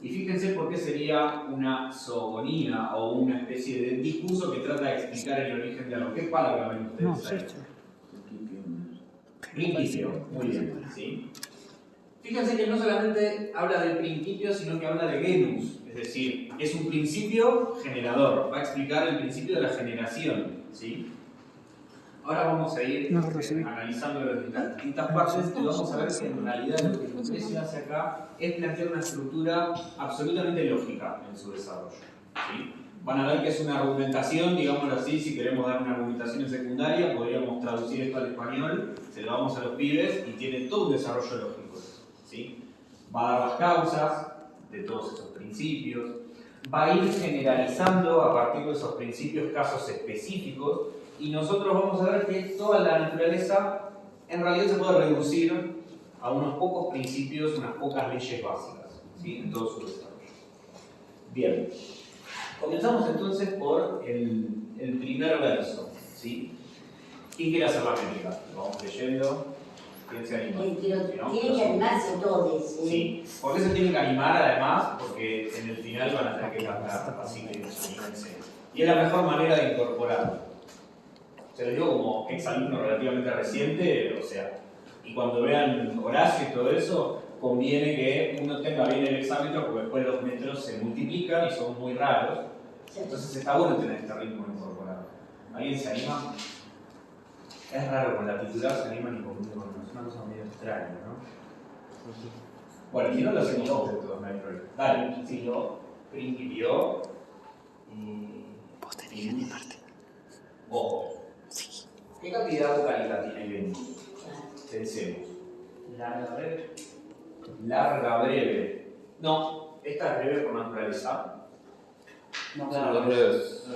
Y fíjense por qué sería una zoogonía o una especie de discurso que trata de explicar el origen de algo. ¿Qué palabra ven ustedes ahí? Principio, muy bien, ¿sí? Fíjense que no solamente habla del principio, sino que habla de genus, es decir, es un principio generador, va a explicar el principio de la generación, ¿sí? Ahora vamos a ir analizando las distintas partes y vamos a ver que en realidad lo que Lucrecio hace acá es plantear una estructura absolutamente lógica en su desarrollo, ¿sí? Van a ver que es una argumentación, digámoslo así, si queremos dar una argumentación en secundaria, podríamos traducir esto al español, se lo damos a los pibes y tiene todo un desarrollo lógico, ¿sí? Va a dar las causas de todos esos principios, va a ir generalizando a partir de esos principios casos específicos y nosotros vamos a ver que toda la naturaleza en realidad se puede reducir a unos pocos principios, unas pocas leyes básicas, ¿sí? En todo su desarrollo. Bien. Comenzamos entonces por el primer verso, ¿sí? ¿Quién quiere hacer la métrica? Lo vamos leyendo. ¿Quién se anima? Pero tienen que animarse todos. Sí. ¿Por qué se tienen que animar además? Porque en el final van a tener que cantar, así que anímense. Y es la mejor manera de incorporarlo. Se lo digo como exalumno relativamente reciente, o sea, y cuando vean Horacio y todo eso, conviene que uno tenga bien el exámetro porque después los metros se multiplican y son muy raros. Entonces está bueno tener este ritmo incorporado. ¿Alguien se anima? Es raro, con la titular se anima ni conmigo, es una cosa medio extraña, ¿no? Bueno, si no lo hacemos todos de todos, no hay problema. Dale, principio. Ojo. ¿Qué cantidad vocálica tiene Venus? Pensemos. Larga, breve. Larga, breve. No, esta es breve por naturaleza. No, Son los claro. breves.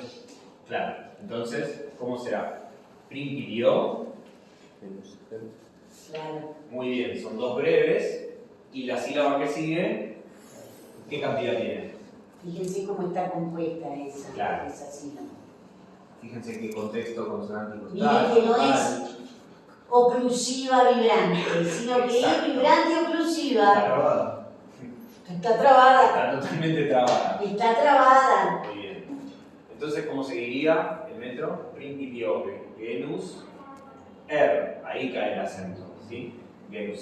Claro. Entonces, ¿cómo será? Principio. Claro. Muy bien, son dos breves. Y la sílaba que sigue, ¿qué cantidad tiene? Fíjense cómo está compuesta esa, Claro. esa sílaba. Fíjense qué contexto consonántico está. Miren que no es oclusiva vibrante, sino que Exacto. es vibrante Está oclusiva. trabada. Está trabada. Está totalmente trabada. Está trabada. Muy bien. Entonces, ¿cómo seguiría el metro? Principio, Venus, ahí cae el acento, ¿sí? Venus,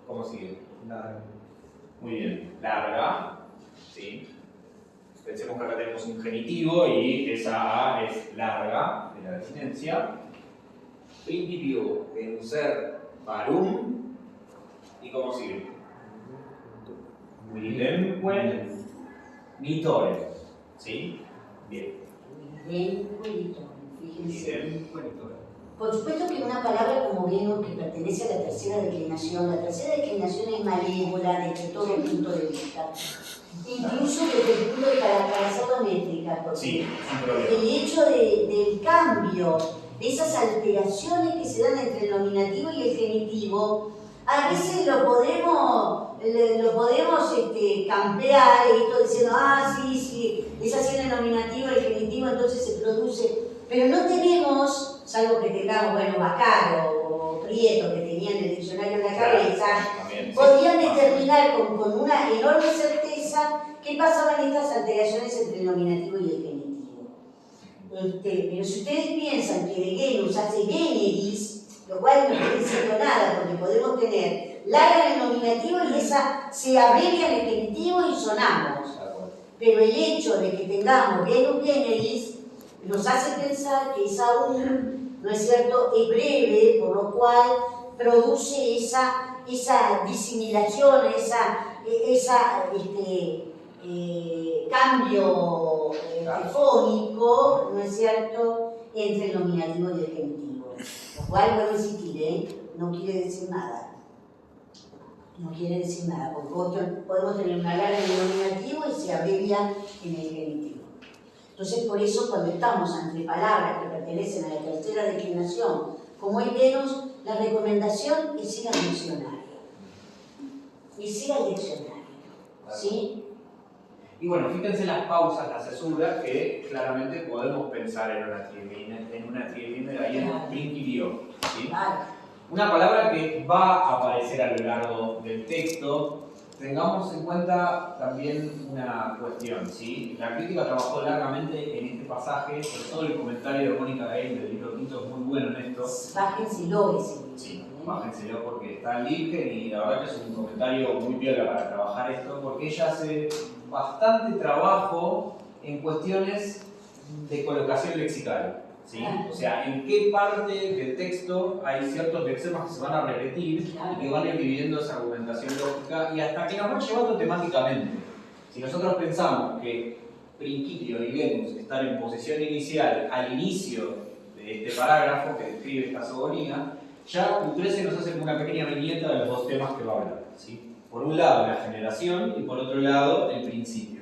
¿cómo sigue? Larga. Muy bien. Larga, ¿sí? Pensemos que acá tenemos un genitivo y esa A es larga, de la desinencia. Principio, Venus, varum, ¿y cómo sigue? Milenque, nitore, ¿sí? Bien. Fíjense. Milenque, nitore. Por supuesto que una palabra como Venus, que pertenece a la tercera declinación es malévola desde todo punto de vista. Incluso desde el punto de para hacerlo métrica, porque Sí, es un problema. el hecho del cambio, de esas alteraciones que se dan entre el nominativo y el genitivo, a veces lo podemos campear, esto diciendo, sí, es así en el nominativo, el genitivo, entonces se produce. Pero no tenemos, salvo que tengamos, bueno, Bacaro o Prieto, que tenían el diccionario en la cabeza, También, sí. podían determinar con una enorme certeza qué pasaban estas alteraciones entre el nominativo y el genitivo. Pero si ustedes piensan que de genus hace generis, lo cual no está diciendo nada, porque podemos tener larga en el nominativo y esa se abrevia en el genitivo y sonamos. De acuerdo. Pero el hecho de que tengamos genus generis nos hace pensar que esa aún, ¿no es cierto?, es breve, por lo cual produce esa disimilación, cambio fónico, ¿no es cierto?, entre el nominativo y el genitivo. Lo cual, vuelvo a insistir, no quiere decir nada. No quiere decir nada, porque podemos tener una larga en el nominativo y se abrevia en el genitivo. Entonces, por eso, cuando estamos ante palabras que pertenecen a la tercera declinación, como el Venus, la recomendación es ir al diccionario. Es ir al diccionario. ¿Sí? Y bueno, fíjense las pausas, las cesuras, que claramente podemos pensar en una triemínera y en un principio. ¿Sí? Claro. Una palabra que va a aparecer a lo largo del texto. Tengamos en cuenta también una cuestión, ¿sí? La crítica trabajó largamente en este pasaje, sobre todo el comentario de Mónica Gale del libro quinto es muy bueno en esto. Bájenselo ese. Sí, bájenselo porque está en Libgen y la verdad que es un comentario muy piola para trabajar esto, porque ella hace bastante trabajo en cuestiones de colocación lexical. ¿Sí? O sea, en qué parte del texto hay ciertos lexemas que se van a repetir y que van a ir dividiendo esa argumentación lógica y hasta que nos van llevando temáticamente. Si nosotros pensamos que principio y Venus están en posición inicial al inicio de este parágrafo que describe esta zogonía, ya U13 nos hace una pequeña viñeta de los dos temas que va a hablar. ¿Sí? Por un lado la generación y por otro lado el principio.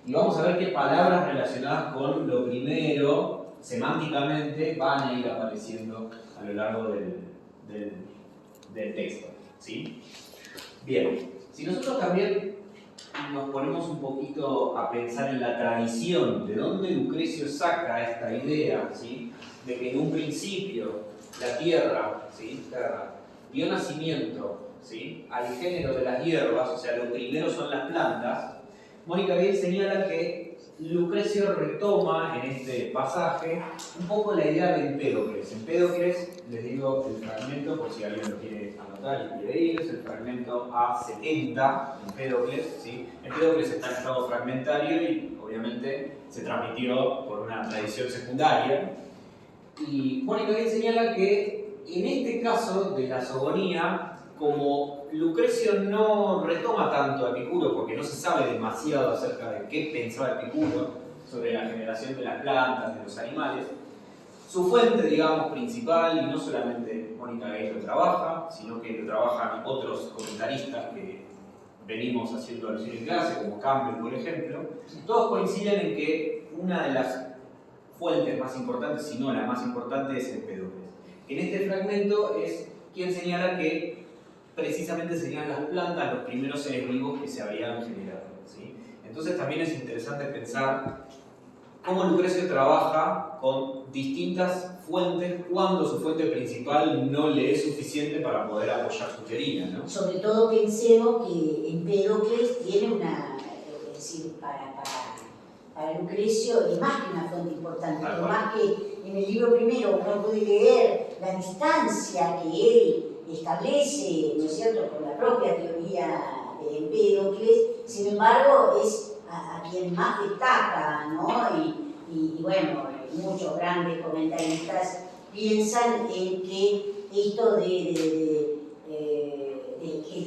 Y vamos a ver qué palabras relacionadas con lo primero semánticamente van a ir apareciendo a lo largo del texto. ¿Sí? Bien, si nosotros también nos ponemos un poquito a pensar en la tradición, de dónde Lucrecio saca esta idea, ¿sí?, de que en un principio la tierra, ¿sí?, dio nacimiento, ¿sí?, al género de las hierbas, o sea, lo primero son las plantas. Mónica Gale señala que Lucrecio retoma en este pasaje un poco la idea de Empédocles. Empédocles, les digo el fragmento por si alguien lo quiere anotar y quiere ir, es el fragmento A70, Empédocles. ¿Sí? Empédocles está en estado fragmentario y obviamente se transmitió por una tradición secundaria. Y Mónica Gale señala que en este caso de la zogonía como Lucrecio no retoma tanto a Epicuro, porque no se sabe demasiado acerca de qué pensaba Epicuro sobre la generación de las plantas, de los animales, su fuente, digamos, principal, y no solamente Mónica Gay lo trabaja, sino que lo trabajan otros comentaristas que venimos haciendo alusión en clase, como Campbell, por ejemplo, todos coinciden en que una de las fuentes más importantes, si no la más importante, es Empédocles. En este fragmento es quien señala que precisamente serían las plantas los primeros seres vivos que se habrían generado, ¿sí? Entonces también es interesante pensar cómo Lucrecio trabaja con distintas fuentes cuando su fuente principal no le es suficiente para poder apoyar su teoría, ¿no? Sobre todo pensemos que Empédocles tiene una, es decir, para Lucrecio es más que una fuente importante, por más que en el libro primero uno puede leer la distancia que él establece, ¿no es cierto?, con la propia teoría de Empédocles, sin embargo es a quien más destaca, ¿no? Y bueno, muchos grandes comentaristas piensan en que esto el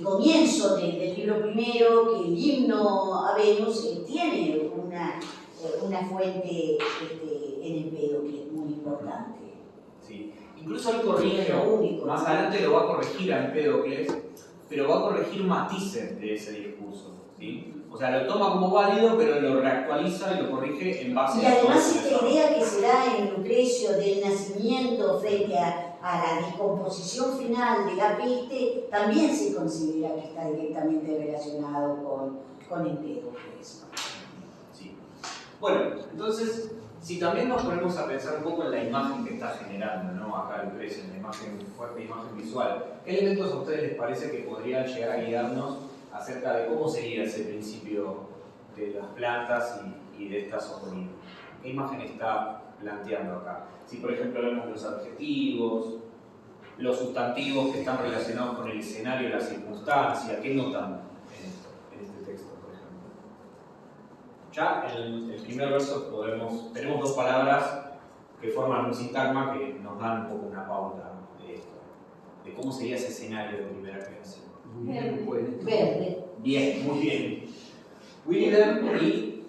comienzo del libro primero, que el himno a Venus tiene una fuente en Empédocles muy importante. Sí. Incluso él corrige, Lo único, más ¿no? adelante lo va a corregir a Empédocles, pero va a corregir matices de ese discurso, ¿sí? O sea, lo toma como válido, pero lo reactualiza y lo corrige en base Y a... además esta idea que se da en Lucrecio del nacimiento frente a la descomposición final de la peste, también se considera que está directamente relacionado con Empédocles. Sí. Bueno, entonces, si también nos ponemos a pensar un poco en la imagen que está generando, ¿no? Acá Lucrecio, en la imagen, fuerte imagen visual, ¿qué elementos a ustedes les parece que podrían llegar a guiarnos acerca de cómo sería ese principio de las plantas y de estas oponinas? ¿Qué imagen está planteando acá? Si por ejemplo vemos los adjetivos, los sustantivos que están relacionados con el escenario, la circunstancia, ¿qué notan en este texto, por ejemplo? Ya en el primer verso tenemos dos palabras que forman un sintagma que nos dan un poco una pauta de esto, de cómo sería ese escenario de primera creación. Verde. Bien, muy bien. William y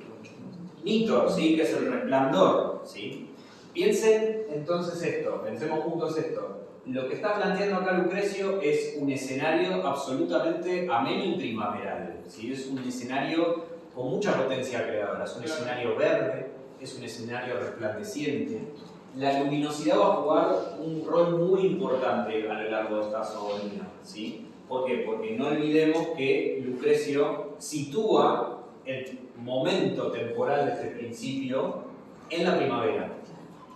Nitor, ¿sí? Que es el resplandor, ¿sí? Piensen entonces esto, pensemos juntos esto. Lo que está planteando acá Lucrecio es un escenario absolutamente ameno y primaveral, ¿sí? Es un escenario con mucha potencia creadora, es un escenario verde, es un escenario resplandeciente. La luminosidad va a jugar un rol muy importante a lo largo de esta zoología, ¿sí? ¿Por qué? Porque no olvidemos que Lucrecio sitúa el momento temporal de este principio en la primavera.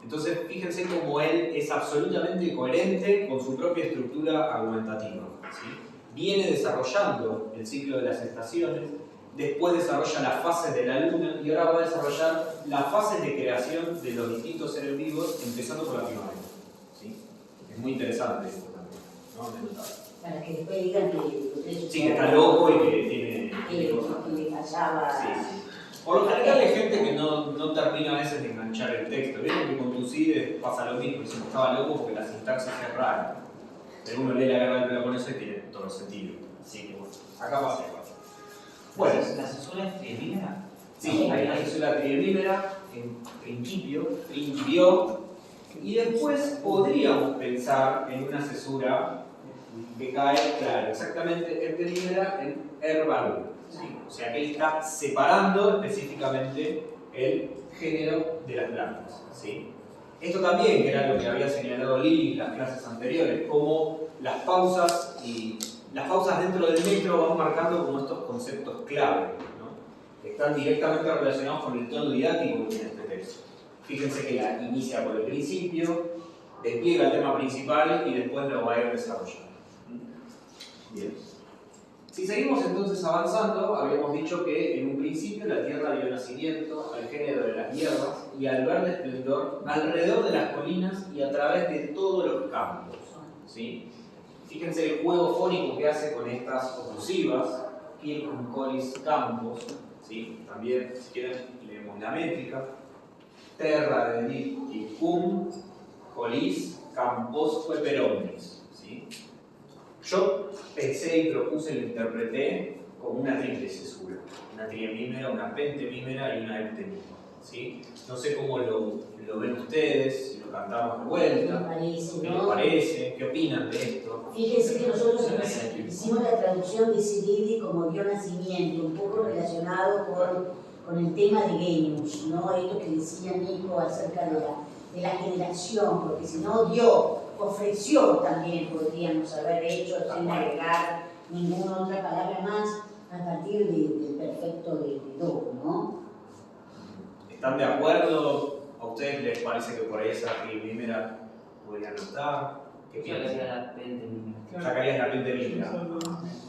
Entonces, fíjense cómo él es absolutamente coherente con su propia estructura argumentativa, ¿sí? Viene desarrollando el ciclo de las estaciones, después desarrolla las fases de la luna y ahora va a desarrollar las fases de creación de los distintos seres vivos, empezando por la primavera, ¿sí? Es muy interesante esto también, ¿no? Para que después digan que Lucrecio Sí, que está loco y que tiene que le fallaba. Sí. Por lo general hay gente que no termina a veces de enganchar el texto. Vieron que con Tucídides pasa lo mismo, dicen que estaba loco porque la sintaxis es rara. Pero uno lee la Guerra del Peloponeso y tiene todo el sentido. Así que bueno, acá pasa igual. Bueno, ¿la cesura es triemínera? sí, hay una cesura triemínera en principio, y después podríamos pensar en una cesura que cae, claro, exactamente en primera en Herbalum. ¿Sí? O sea que él está separando específicamente el género de las plantas, ¿sí? Esto también, que era lo que había señalado Lili en las clases anteriores, como las pausas dentro del metro van marcando como estos conceptos clave, ¿no? Que están directamente relacionados con el tono didáctico que tiene este texto. Fíjense que la inicia por el principio, despliega el tema principal y después lo va a ir desarrollando. Bien. Si seguimos entonces avanzando, habíamos dicho que en un principio la tierra dio nacimiento al género de las hierbas y al verde esplendor alrededor de las colinas y a través de todos los campos, ¿sí? Fíjense el juego fónico que hace con estas oclusivas, Quircum, Colis, Campos, ¿sí? También, si quieren, leemos la métrica. Terra, Dedit, Quircum, Colis, Campos, Peperomnis, ¿sí? Yo pensé y propuse, lo interpreté como una triple cesura. Una triemímera, una pentemímera y una heptemímera. ¿Sí? No sé cómo lo ven ustedes, si lo cantamos de Me vuelta, parece, qué les ¿no? parece, qué opinan de esto. Fíjense que nosotros hicimos la traducción de Siridi como dio nacimiento, un poco relacionado con el tema de Genius, ¿no? Esto que decía Nico acerca de la generación, porque si no dio, ofreció también, podríamos haber hecho sin agregar ninguna otra palabra más a partir del perfecto de Do, ¿no? ¿Están de acuerdo? ¿A ustedes les parece que por ahí esa primera podría anotar? ¿Qué Yo piensan? sacaría la pentemímera. Sacarías la pentemímera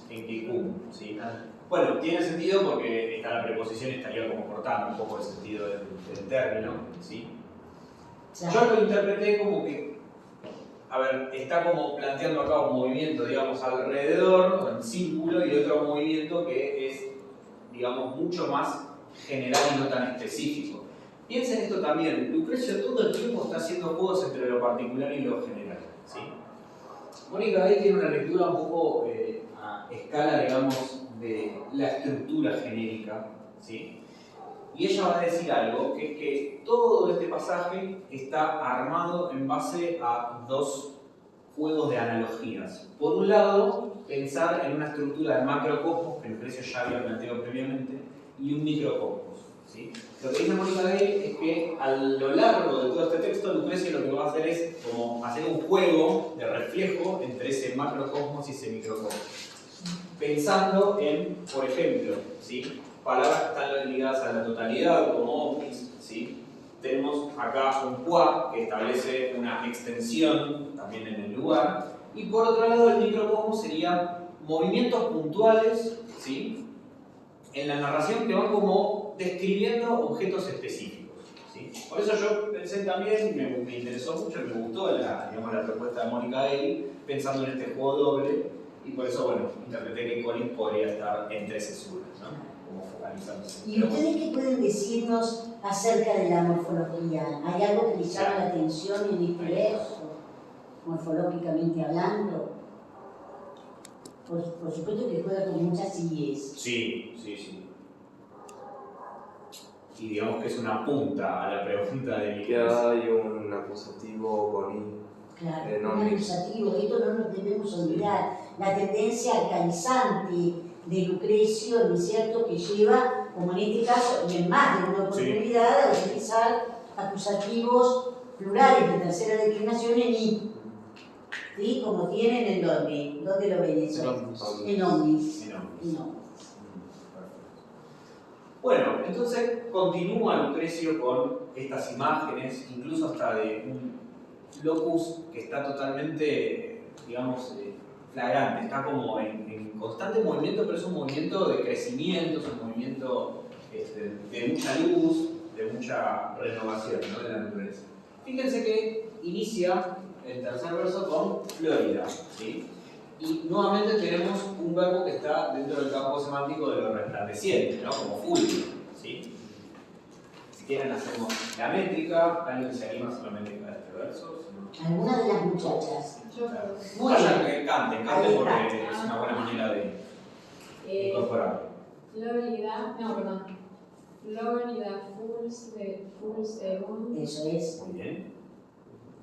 en Kikum, ¿sí? Bueno, tiene sentido porque la preposición estaría como cortando un poco el sentido del término, ¿sí? Yo lo interpreté como que, a ver, está como planteando acá un movimiento, digamos, alrededor, en círculo, y otro movimiento que es, digamos, mucho más general y no tan específico. Piensen esto también, Lucrecio todo el tiempo está haciendo juegos entre lo particular y lo general, ¿sí? Mónica Gay tiene una lectura un poco a escala, digamos, de la estructura genérica, ¿sí? Y ella va a decir algo, que es que todo este pasaje está armado en base a dos juegos de analogías. Por un lado, pensar en una estructura de macrocosmos, que Lucrecio ya había planteado previamente, y un microcosmos, ¿sí? Lo que dice Mónica Gay es que a lo largo de todo este texto, Lucrecio lo que va a hacer es como hacer un juego de reflejo entre ese macrocosmos y ese microcosmos. Pensando en, por ejemplo, ¿sí? Palabras que están ligadas a la totalidad, como omnis, ¿sí? Tenemos acá un qua que establece una extensión también en el lugar, y por otro lado el microcosmos sería movimientos puntuales, ¿sí? En la narración que van como describiendo objetos específicos, ¿sí? Por eso yo pensé también, me interesó mucho, me gustó la propuesta de Mónica Gay, pensando en este juego doble, y por eso, bueno, interpreté que Collins podría estar entre cesuras, ¿no? Como focalizándose. ¿Y ustedes qué pueden decirnos acerca de la morfología? ¿Hay algo que les llama la atención en este verso, morfológicamente hablando? Por supuesto que juega con muchas IEs. Sí. Y digamos que es una punta a la pregunta de Que hay un acusativo con I. Claro, un acusativo, esto no nos debemos olvidar. La tendencia alcalizante de Lucrecio, ¿no es cierto?, que lleva, como en este caso, y en más de una oportunidad, a utilizar acusativos plurales de tercera declinación en I. ¿Sí? Como tienen en dónde. ¿Dónde lo ven eso? En omnis. En omnis. Bueno, entonces continúa Lucrecio con estas imágenes, incluso hasta de un locus que está totalmente, digamos, flagrante, está como en constante movimiento, pero es un movimiento de crecimiento, es un movimiento de mucha luz, de mucha renovación, ¿no?, de la naturaleza. Fíjense que inicia el tercer verso con Florida, ¿sí? Y nuevamente tenemos un verbo que está dentro del campo semántico de lo resplandeciente, ¿no?, como fulvio, ¿sí? Si quieren hacemos la métrica, alguien se anima solamente a este verso. Alguna de las muchachas. Claro. Muy Vayan, bien. cante Ahí porque está. es una buena manera de incorporarlo. Florida, no, perdón. Florida, Fools, Eso es. Muy bien.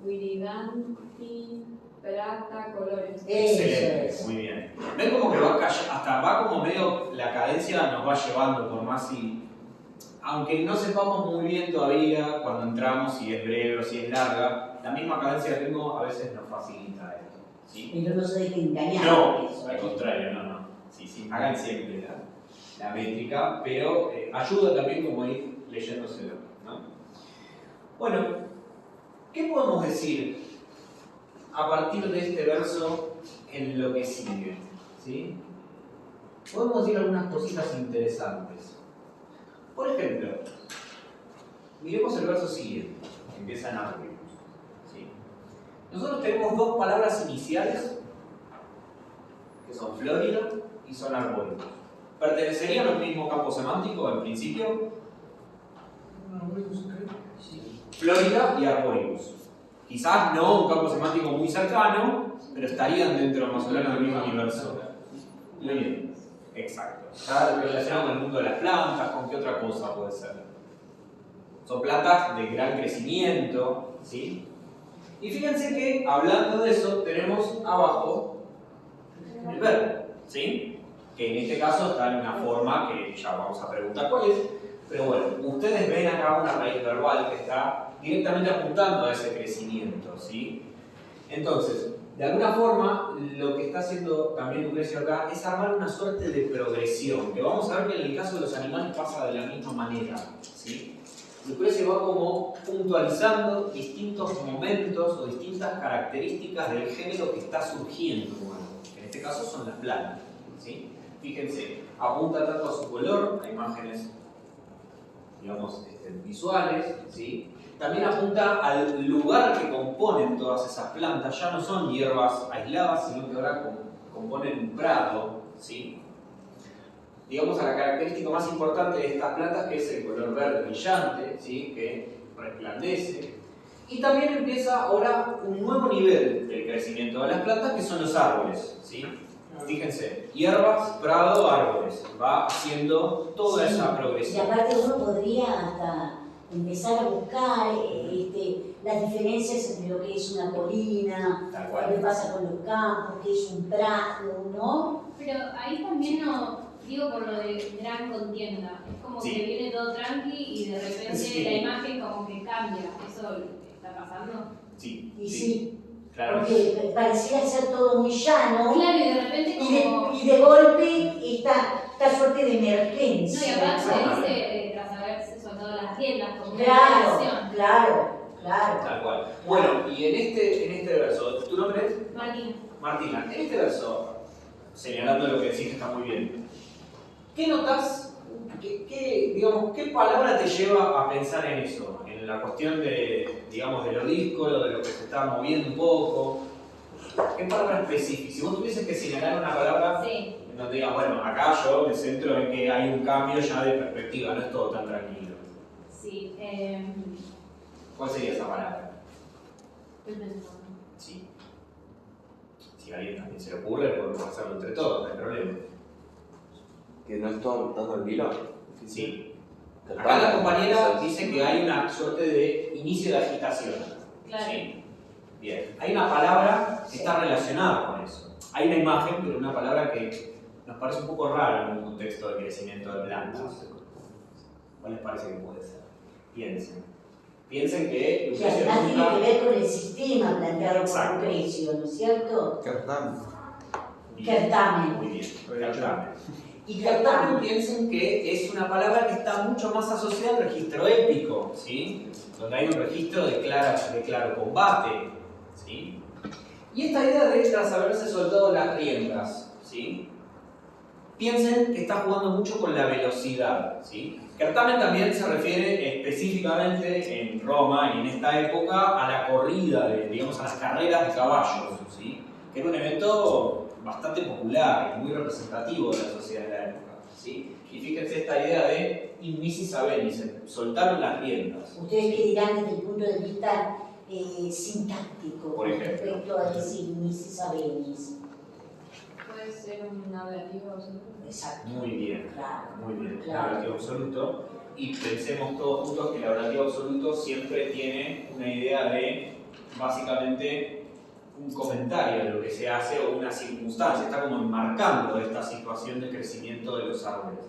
Viridanti, Plata, Colores. Excelente, es. muy bien. Ven como que va hasta va como medio, la cadencia nos va llevando por más y. Aunque no sepamos muy bien todavía cuando entramos si es breve o si es larga, la misma cadencia de ritmo a veces nos facilita esto, ¿sí? Pero no se dejen engañar. No, Eso. al contrario, no. Sí, hagan siempre la métrica, pero ayuda también como ir leyéndoselo, ¿no? Bueno, ¿qué podemos decir a partir de este verso en lo que sigue? ¿Sí? Podemos decir algunas cositas interesantes. Por ejemplo, miremos el verso siguiente, que empieza en arroyo, ¿sí? Nosotros tenemos dos palabras iniciales, que son Florida y son arbólicos. ¿Pertenecerían al mismo campo semántico al principio? Sí. Florida y arbólicos. Quizás no un campo semántico muy cercano, pero estarían dentro más o menos del mismo universo Muy bien, exacto. Está relacionado con el mundo de las plantas, ¿con qué otra cosa puede ser? Son plantas de gran crecimiento, ¿sí? Y fíjense que, hablando de eso, tenemos abajo el verbo, ¿sí? Que en este caso está en una forma que ya vamos a preguntar cuál es, pero bueno, ustedes ven acá una raíz verbal que está directamente apuntando a ese crecimiento, ¿sí? Entonces, de alguna forma, lo que está haciendo también Lucrecio acá es armar una suerte de progresión, que vamos a ver que en el caso de los animales pasa de la misma manera, ¿sí? Lucrecio va como puntualizando distintos momentos o distintas características del género que está surgiendo, que en este caso son las plantas, ¿sí? Fíjense, apunta tanto a su color, a imágenes, digamos, visuales, ¿sí? También apunta al lugar que componen todas esas plantas. Ya no son hierbas aisladas, sino que ahora componen un prado, ¿sí? Digamos, a la característica más importante de estas plantas, que es el color verde brillante, ¿sí? Que resplandece. Y también empieza ahora un nuevo nivel del crecimiento de las plantas, que son los árboles, ¿sí? Fíjense, hierbas, prado, árboles. Va haciendo toda esa Y progresión. aparte uno podría hasta empezar a buscar las diferencias entre lo que es una colina, Tal lo cual. que pasa con los campos, qué es un prado, ¿no? Pero ahí también no, digo por lo de gran contienda, es como Sí. que viene todo tranqui y de repente Sí. la imagen como que cambia, ¿eso está pasando? Sí, Y sí, claro. porque pareciera ser todo muy llano Claro, y de repente como... y de golpe esta suerte de No, y emergencia. aparte dice, tras haberse soltado las riendas, como una Claro, relación. claro. Tal cual. Bueno, y en este verso, ¿tu nombre es? Martín, Martina, en este verso, señalando lo que decís que está muy bien, ¿qué notas? ¿Qué palabra te lleva a pensar en eso? En la cuestión de, digamos, de lo díscolo, de lo que se está moviendo un poco. ¿Qué palabra específica? Si vos tuvieses que señalar una palabra, sí, en donde digas, bueno, acá yo me centro en que hay un cambio ya de perspectiva, no es todo tan tranquilo. sí, ¿Cuál sería esa palabra? estoy pensando. Sí. Si a alguien también se le ocurre, podemos hacerlo entre todos, no hay problema. Que no es todo tan tranquilo. Sí. Acá la compañera dice que hay una suerte de inicio de agitación. Claro. ¿Sí? Bien. Hay una palabra que está relacionada con eso. Hay una imagen, pero una palabra que nos parece un poco rara en un contexto de crecimiento de plantas. ¿Cuál les parece que puede ser? Piensen. Piensen que Que además tiene que ver con el sistema planteado por Exacto. Lucrecio, ¿no es cierto? Certamen. Certamen. Muy bien. Certamen. Y Certamen, certamen. piensen que es una palabra que está mucho más asociada al registro épico, ¿sí? Donde hay un registro de claro combate, ¿sí? Y esta idea de tras haberse soltado las riendas, ¿sí? Piensen que está jugando mucho con la velocidad, ¿sí? Certamen también se refiere específicamente en Roma y en esta época a la corrida, digamos a las carreras de caballos, ¿sí? Que era un evento bastante popular y muy representativo de la sociedad de la época, ¿sí? Y fíjense esta idea de inmisis avenis, soltaron las riendas. ¿Ustedes qué dirán desde el punto de vista sintáctico Por ejemplo. respecto a decir misis avenis? Puede ser un ablativo absoluto. Exacto. Muy bien. Claro. Muy bien, Claro. el ablativo absoluto. Y pensemos todos juntos que el ablativo absoluto siempre tiene una idea de, básicamente, un comentario de lo que se hace o una circunstancia. Está como enmarcando esta situación de crecimiento de los árboles.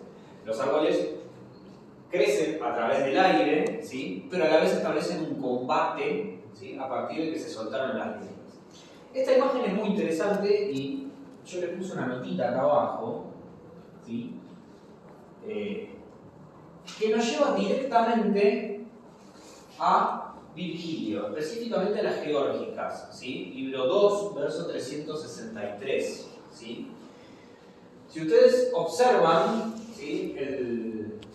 Los árboles crecen a través del aire, ¿sí? Pero a la vez establecen un combate, ¿sí? A partir de que se soltaron las riendas. Esta imagen es muy interesante y yo le puse una notita acá abajo, ¿sí? Que nos lleva directamente a Virgilio, específicamente a las Geórgicas, ¿sí? Libro 2, verso 363, ¿sí? Si ustedes observan, ¿sí?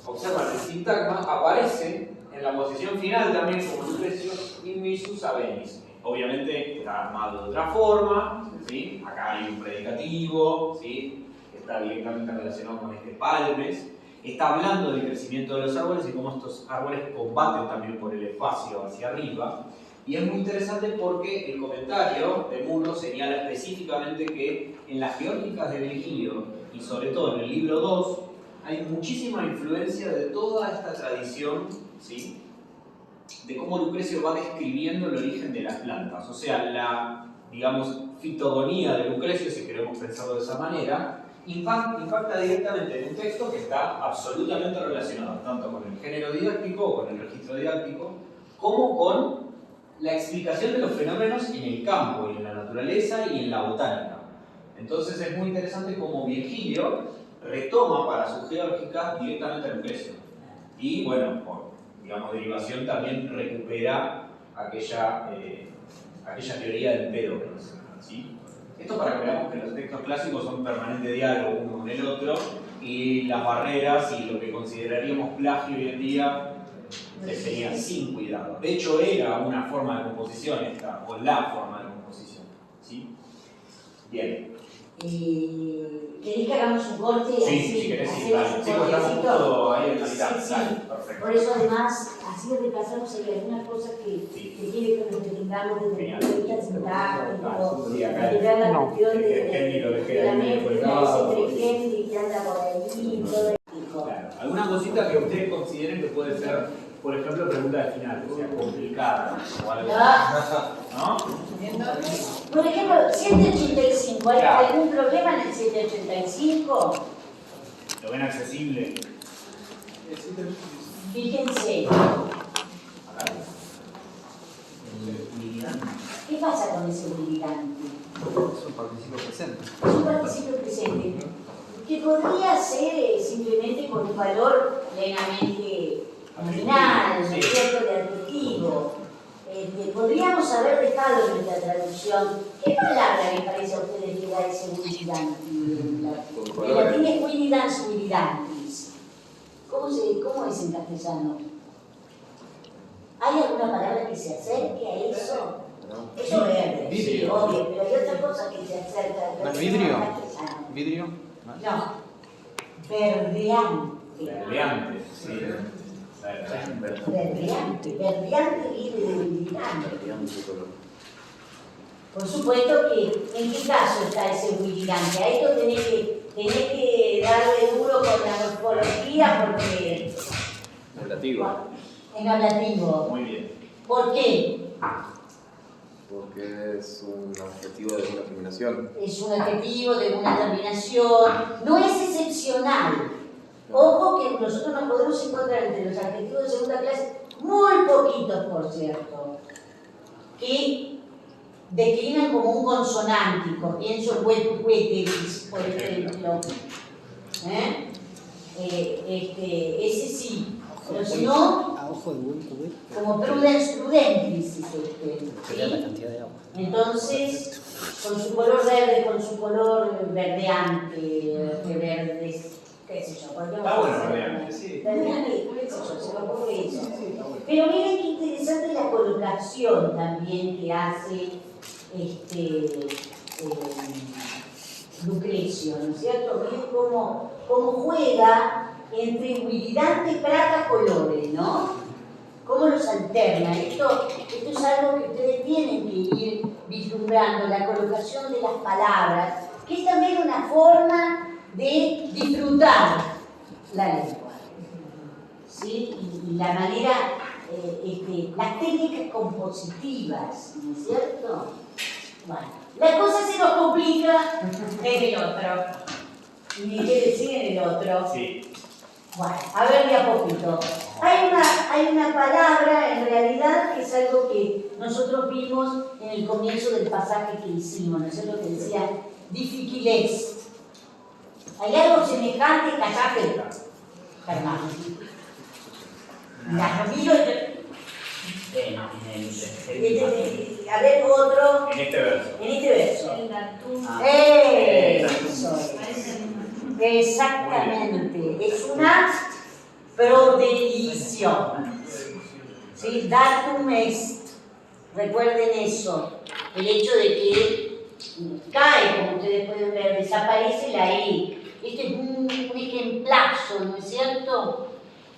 Observan el sintagma, aparece en la posición final también como Lucrecio, inmisus avenis. Obviamente está armado de otra forma, ¿sí? Acá hay un predicativo, ¿sí? Está directamente relacionado con este palmes. Está hablando del crecimiento de los árboles y cómo estos árboles combaten también por el espacio hacia arriba. Y es muy interesante porque el comentario de Munro señala específicamente que en las Geórgicas de Virgilio, y sobre todo en el libro 2, hay muchísima influencia de toda esta tradición, ¿sí?, de cómo Lucrecio va describiendo el origen de las plantas. O sea, la, digamos, fitogonía de Lucrecio, si queremos pensarlo de esa manera, impacta directamente en un texto que está absolutamente relacionado tanto con el género didáctico o con el registro didáctico, como con la explicación de los fenómenos en el campo, y en la naturaleza y en la botánica. Entonces es muy interesante cómo Virgilio retoma para sus Geórgicas directamente a Lucrecio. Y bueno, por, digamos, derivación también recupera aquella teoría del pedo, ¿sí? Esto para que veamos que los textos clásicos son permanente diálogo uno con el otro, y las barreras y lo que consideraríamos plagio hoy en día se tenía sin cuidado. De hecho, era una forma de composición esta, o la forma de composición, ¿sí? Bien. ¿Querés que hagamos un corte? Sí, así, si querés, sí, hacemos dale. un Sí, pues estamos cortecito. justo ahí en la mitad. Sí, sí. Dale, perfecto. Por eso, además, así repasamos hay algunas cosas que tiene que nos detengamos desde el punto de vista sintáctico, Sí, acá de ver la no. cuestión Henry lo dejé de la ahí medio mente, colgado. ese Henry que anda por ahí y todo eso. Claro. ¿Alguna cosita que ustedes consideren que puede ser, por ejemplo, pregunta de final, o sea, complicada o algo? ¿No? Por ejemplo, 785, ¿hay Claro. algún problema en el 785? ¿Lo ven accesible? Fíjense, Acá. ¿qué pasa con ese militante? Es un participio presente. Es un participio presente que podría ser simplemente con un valor plenamente nominal, ¿no es cierto?, de adjetivo. Podríamos haber dejado en nuestra traducción. ¿Qué palabra les parece a ustedes que da ese Willidanti? En latín es Willidans Willidantis. ¿Cómo es en castellano? ¿Hay alguna palabra que se acerque a eso? Eso verde, sí, Vidrio. obvio, pero hay otra cosa que se acerca. ¿No es vidrio? ¿Vidrio? No, verdeante. Verdeante, sí. Verdeante viene de vigilante. Por supuesto que, ¿en qué caso está ese vigilante? A esto tenés que darle duro con la morfología porque... Relativo. En hablativo. Muy bien. ¿Por qué? Porque es un adjetivo de una terminación. Es un adjetivo de una terminación, no es excepcional. Ojo que nosotros nos podemos encontrar entre los adjetivos de segunda clase, muy poquitos por cierto, que declinan como un consonántico. Pienso en hueteris, por ejemplo. Ese sí, pero si no, como prudens prudentis es ¿sí? Entonces, con su color verde, con su color verdeante, que verdes, qué sé yo. Está bueno, verdeante, sí. Verdeante, qué sé yo, se me ocurre eso. Pero miren qué interesante la colocación también que hace Lucrecio, ¿no es cierto? Miren cómo juega entre Willidante, Prata, colores, ¿no? ¿Cómo los alterna? Esto es algo que ustedes tienen que ir vislumbrando, la colocación de las palabras, que es también una forma de disfrutar la lengua. ¿Sí? Y la manera, las técnicas compositivas, ¿no es cierto? Bueno, la cosa se nos complica en el otro. Y ni qué decir en el otro. Sí. Bueno, a ver de a poquito. Hay una palabra, en realidad, que es algo que nosotros vimos en el comienzo del pasaje que hicimos, ¿no es cierto? Que decía, difficiles. Hay algo semejante, callate, Germán. La Ramiro, No, a ver otro, En este verso. en este verso. El datum. Eso es. Parece Exactamente, es una prodelición. ¿Sí? Datum est. Recuerden eso. El hecho de que cae, como ustedes pueden ver, desaparece la E. Este es un ejemplazo, ¿no es cierto?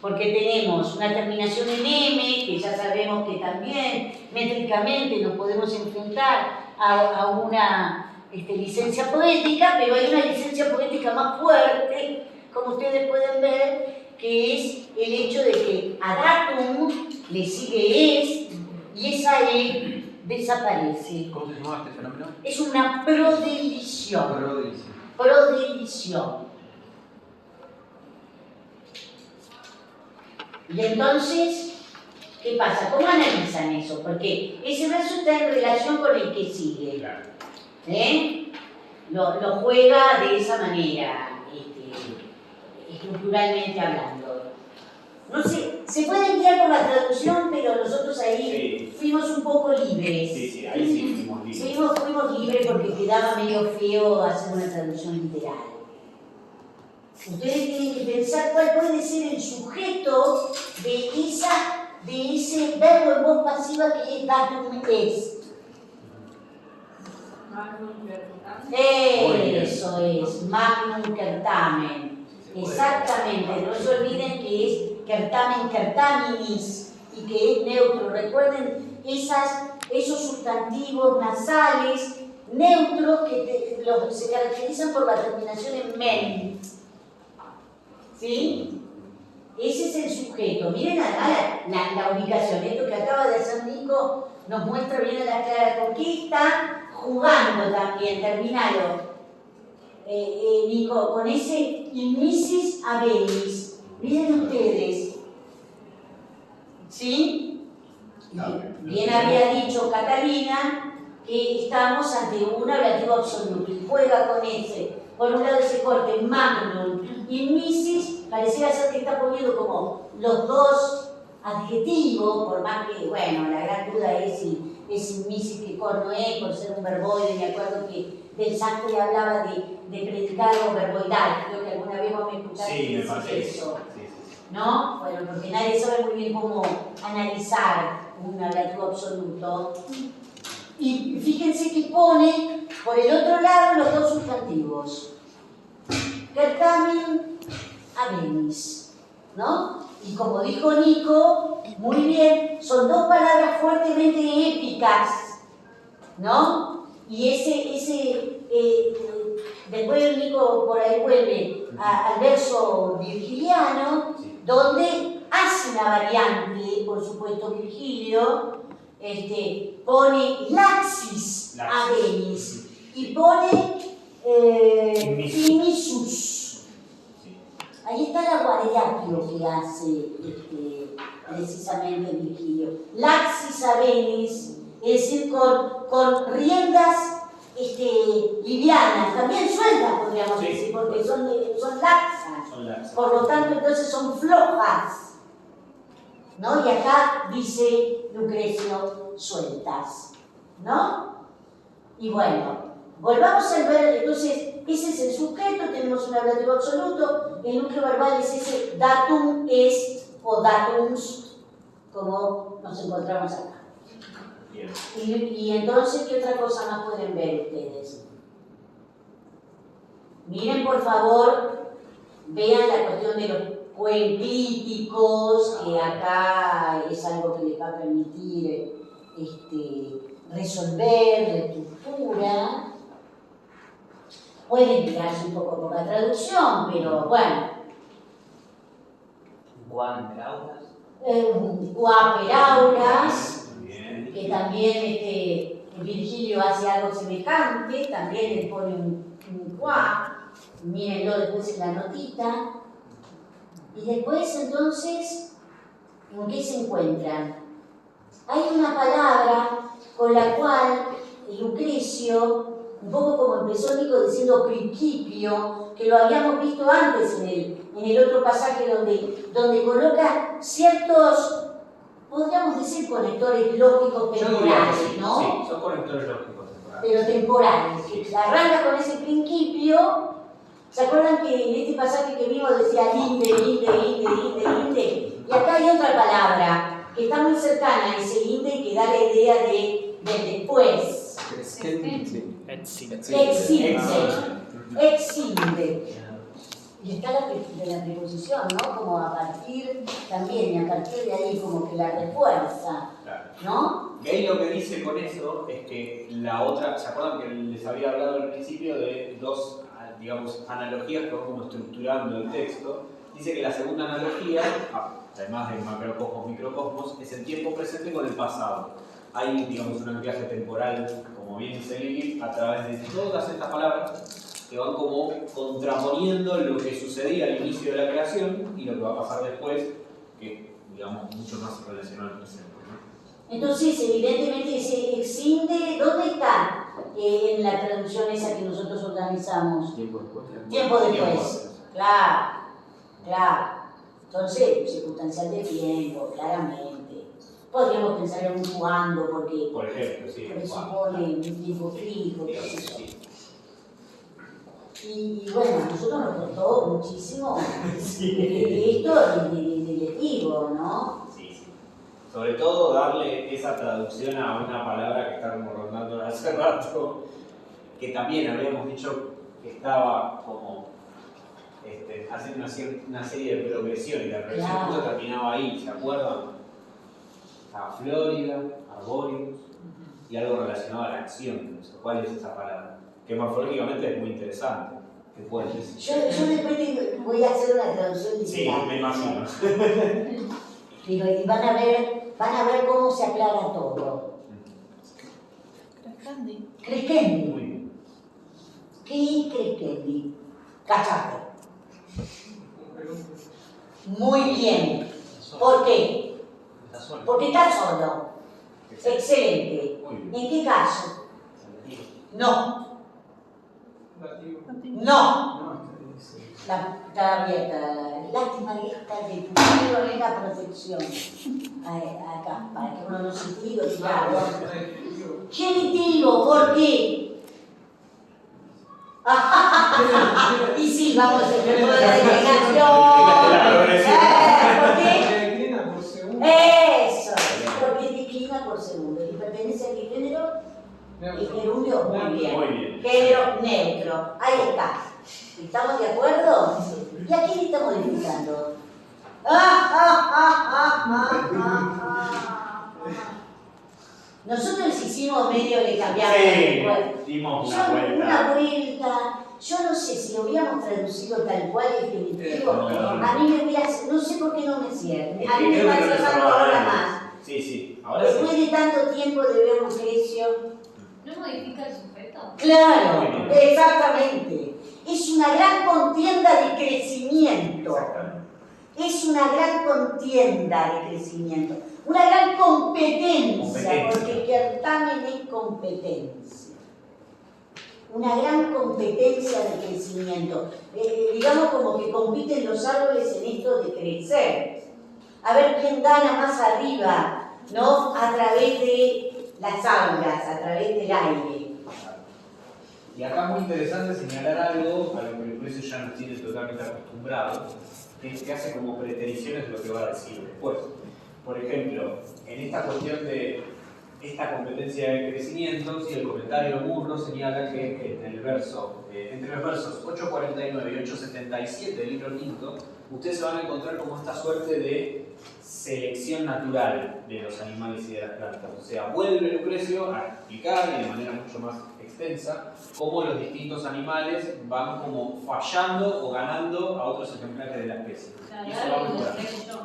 porque tenemos una terminación en M, que ya sabemos que también métricamente nos podemos enfrentar a una licencia poética, pero hay una licencia poética más fuerte, como ustedes pueden ver, que es el hecho de que a datum le sigue es, y esa E desaparece. ¿Cómo se llama este fenómeno? Es una prodelición. Prodelición. Prodelición. Y entonces, ¿qué pasa? ¿Cómo analizan eso? Porque ese verso está en relación con el que sigue. Claro. Lo juega de esa manera, estructuralmente hablando. No sé, se puede guiar por la traducción, pero nosotros ahí fuimos un poco libres. Sí, ahí sí fuimos libres. Fuimos libres porque quedaba medio feo hacer una traducción literal. Ustedes tienen que pensar cuál puede ser el sujeto de ese verbo en voz pasiva que es datum es. Eso es, magnum certamen. Exactamente, no se olviden que es certamen certaminis y que es neutro. Recuerden esos sustantivos nasales neutros que se caracterizan por la terminación en men. ¿Sí? Ese es el sujeto. Miren acá la ubicación. Esto que acaba de hacer Nico nos muestra bien a la clara con qué está jugando también. Terminalo. Nico, con ese inmisis habenis. Miren ustedes. ¿Sí? Bien había dicho Catalina que estamos ante un ablativo absoluto y juega con ese. Por un lado ese corte magnum y misis, pareciera ser que está poniendo como los dos adjetivos, por más que, bueno, la gran duda es si es misis que corno es, por ser un verboide. Me acuerdo que Del Sante hablaba de predicado verboidal, creo que alguna vez vos me escuchaste decir eso. ¿No? Bueno, porque nadie sabe muy bien cómo analizar un ablativo absoluto. Y fíjense que pone por el otro lado los dos sustantivos. Certamen habenis, ¿no? Y como dijo Nico, muy bien, son dos palabras fuertemente épicas, ¿no? Y después Nico por ahí vuelve al verso virgiliano, donde hace una variante, por supuesto, Virgilio, pone laxis habenis y pone imisus. Ahí está la guardiatio que hace precisamente Virgilio. Laxis habenis, es decir, con riendas livianas, también sueltas podríamos decir, porque son laxas. Por lo tanto, entonces son flojas. ¿No? Y acá dice Lucrecio sueltas, ¿no? Y bueno, volvamos a ver, entonces, ese es el sujeto, tenemos un ablativo absoluto, el núcleo verbal es ese datum es o datums, como nos encontramos acá. Bien. Y entonces, ¿qué otra cosa más pueden ver ustedes? Miren, por favor, vean la cuestión de los poenclíticos, que acá es algo que les va a permitir resolver la estructura. Pueden tirarse un poco por la traducción, pero bueno. Guaperaulas, que también Virgilio hace algo semejante, también le pone un guá, mírenlo después en la notita. Y después, entonces, ¿en qué se encuentran? Hay una palabra con la cual Lucrecio, un poco como empezó Nico diciendo principio, que lo habíamos visto antes en el otro pasaje donde coloca ciertos, podríamos decir, conectores lógicos temporales, ¿no? Sí, son conectores lógicos temporales. Pero temporales. Arranca con ese principio. ¿Se acuerdan que en este pasaje que vimos decía inde? Y acá hay otra palabra que está muy cercana a ese inde que da la idea del después. Exinde. Y está de la preposición, ¿no? Como a partir también, y a partir de ahí como que la refuerza, Claro. ¿no? Gay lo que dice con eso es que la otra, ¿se acuerdan que les había hablado al principio de dos, digamos, analogías que van como estructurando el texto? Dice que la segunda analogía, además de macrocosmos, microcosmos, es el tiempo presente con el pasado. Hay, digamos, un anclaje temporal, como bien dice Lilith, a través de todas estas palabras que van como contraponiendo lo que sucedía al inicio de la creación y lo que va a pasar después, que digamos mucho más relacionado al presente, ¿no? Entonces, evidentemente, se exinde, ¿dónde está en la traducción esa que nosotros organizamos? Tiempo después. Tiempo después. Claro, claro. Entonces, circunstancial de tiempo, claramente. Podríamos pensar en un cuándo, porque Por ejemplo, sí. presupone un tiempo fijo, qué sé yo. Sí. Y bueno, a nosotros nos costó muchísimo Sí. esto de lectivo, ¿no? Sí, sí. Sobre todo darle esa traducción a una palabra que está como rondando hace rato, que también habíamos dicho que estaba como haciendo una serie de progresión y la progresión Claro. justo terminaba ahí, ¿se acuerdan? Estaba Florida, Arborius y algo relacionado a la acción. ¿Cuál es esa palabra? Que morfológicamente es muy interesante. ¿Qué puedes decir? Yo después voy a hacer una traducción Sí, digital. me imagino. Pero y van a ver cómo se aclara todo. Crescendi. Muy bien. ¿Qué es crescendi? Cachaste. Muy bien. ¿Por qué? Está solo. Porque está solo. Excelente. Muy bien. ¿En qué caso? No. No. Está abierta. Lástima que esta de pusieron en la protección. Acá, para que uno no se tire tirado. Genitivo, ¿por qué? Y sí, vamos a hacer toda la declinación. ¿Por qué? Eso. Porque declina por segundo. ¿Y pertenece a qué género? El gerundio, muy bien. Muy bien. Género neutro. Ahí está. ¿Estamos de acuerdo? ¿Y a quién está modificando? Nosotros hicimos medio de cambiar Sí, dimos una vuelta. Yo no sé si lo hubiéramos traducido tal cual el genitivo. No. A mí me hubiera, no sé por qué no me cierra. Es A que mí me creo va que a no cerrar estaba ahora bien. más. Sí, sí. Ahora sí. Después de tanto tiempo de ver Lucrecio. ¿No modifica el sujeto? Claro, Muy bien. exactamente. Es una gran contienda de crecimiento. Exactamente. Es una gran contienda de crecimiento. Una gran competencia. Porque certamen es competencia. Una gran competencia de crecimiento. Digamos como que compiten los árboles en esto de crecer. A ver quién gana más arriba, ¿no? A través de las aulas, a través del aire. Y acá es muy interesante señalar algo a lo que Lucrecio ya nos tiene totalmente acostumbrados, que hace como pretericiones de lo que va a decir después. Por ejemplo, en esta cuestión de esta competencia de crecimiento, si el comentario Murro señala que en el verso, entre los versos 849 y 877 del libro quinto, ustedes se van a encontrar como esta suerte de selección natural de los animales y de las plantas. O sea, vuelve Lucrecio a explicar y de manera mucho más extensa cómo los distintos animales van como fallando o ganando a otros ejemplares de la especie. Claro, Y eso va a Darwin lo mejorar. releyó.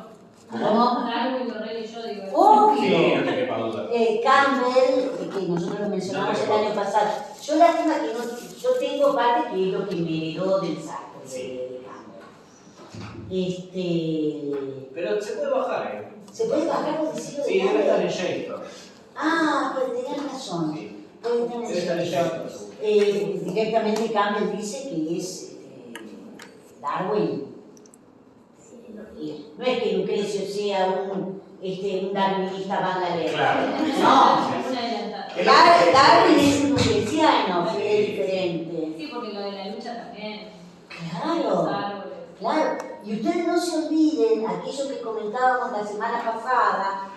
¿Cómo? Darwin lo releyó, digo. Sí, Obvio. no te quepa duda. Campbell, que nosotros lo mencionamos el año pasado. Yo lástima que no, yo tengo parte que es lo que me heredó del saco de Campbell. Pero se puede bajar, ¿Se puede bajar por decirlo de Sí, debe estar en Campbell? Shakespeare. Ah, pues tenés razón. Sí. Puede estar en Debe estar en Shakespeare. Shakespeare. Directamente Campbell dice que es Darwin. No es que Lucrecio sea un darwinista vandalero. Claro. No. Una adelantada. Darwin es un lucreciano, que es diferente. Sí, porque lo de la lucha también. Claro, Los árboles. claro. Y ustedes no se olviden aquello que comentábamos la semana pasada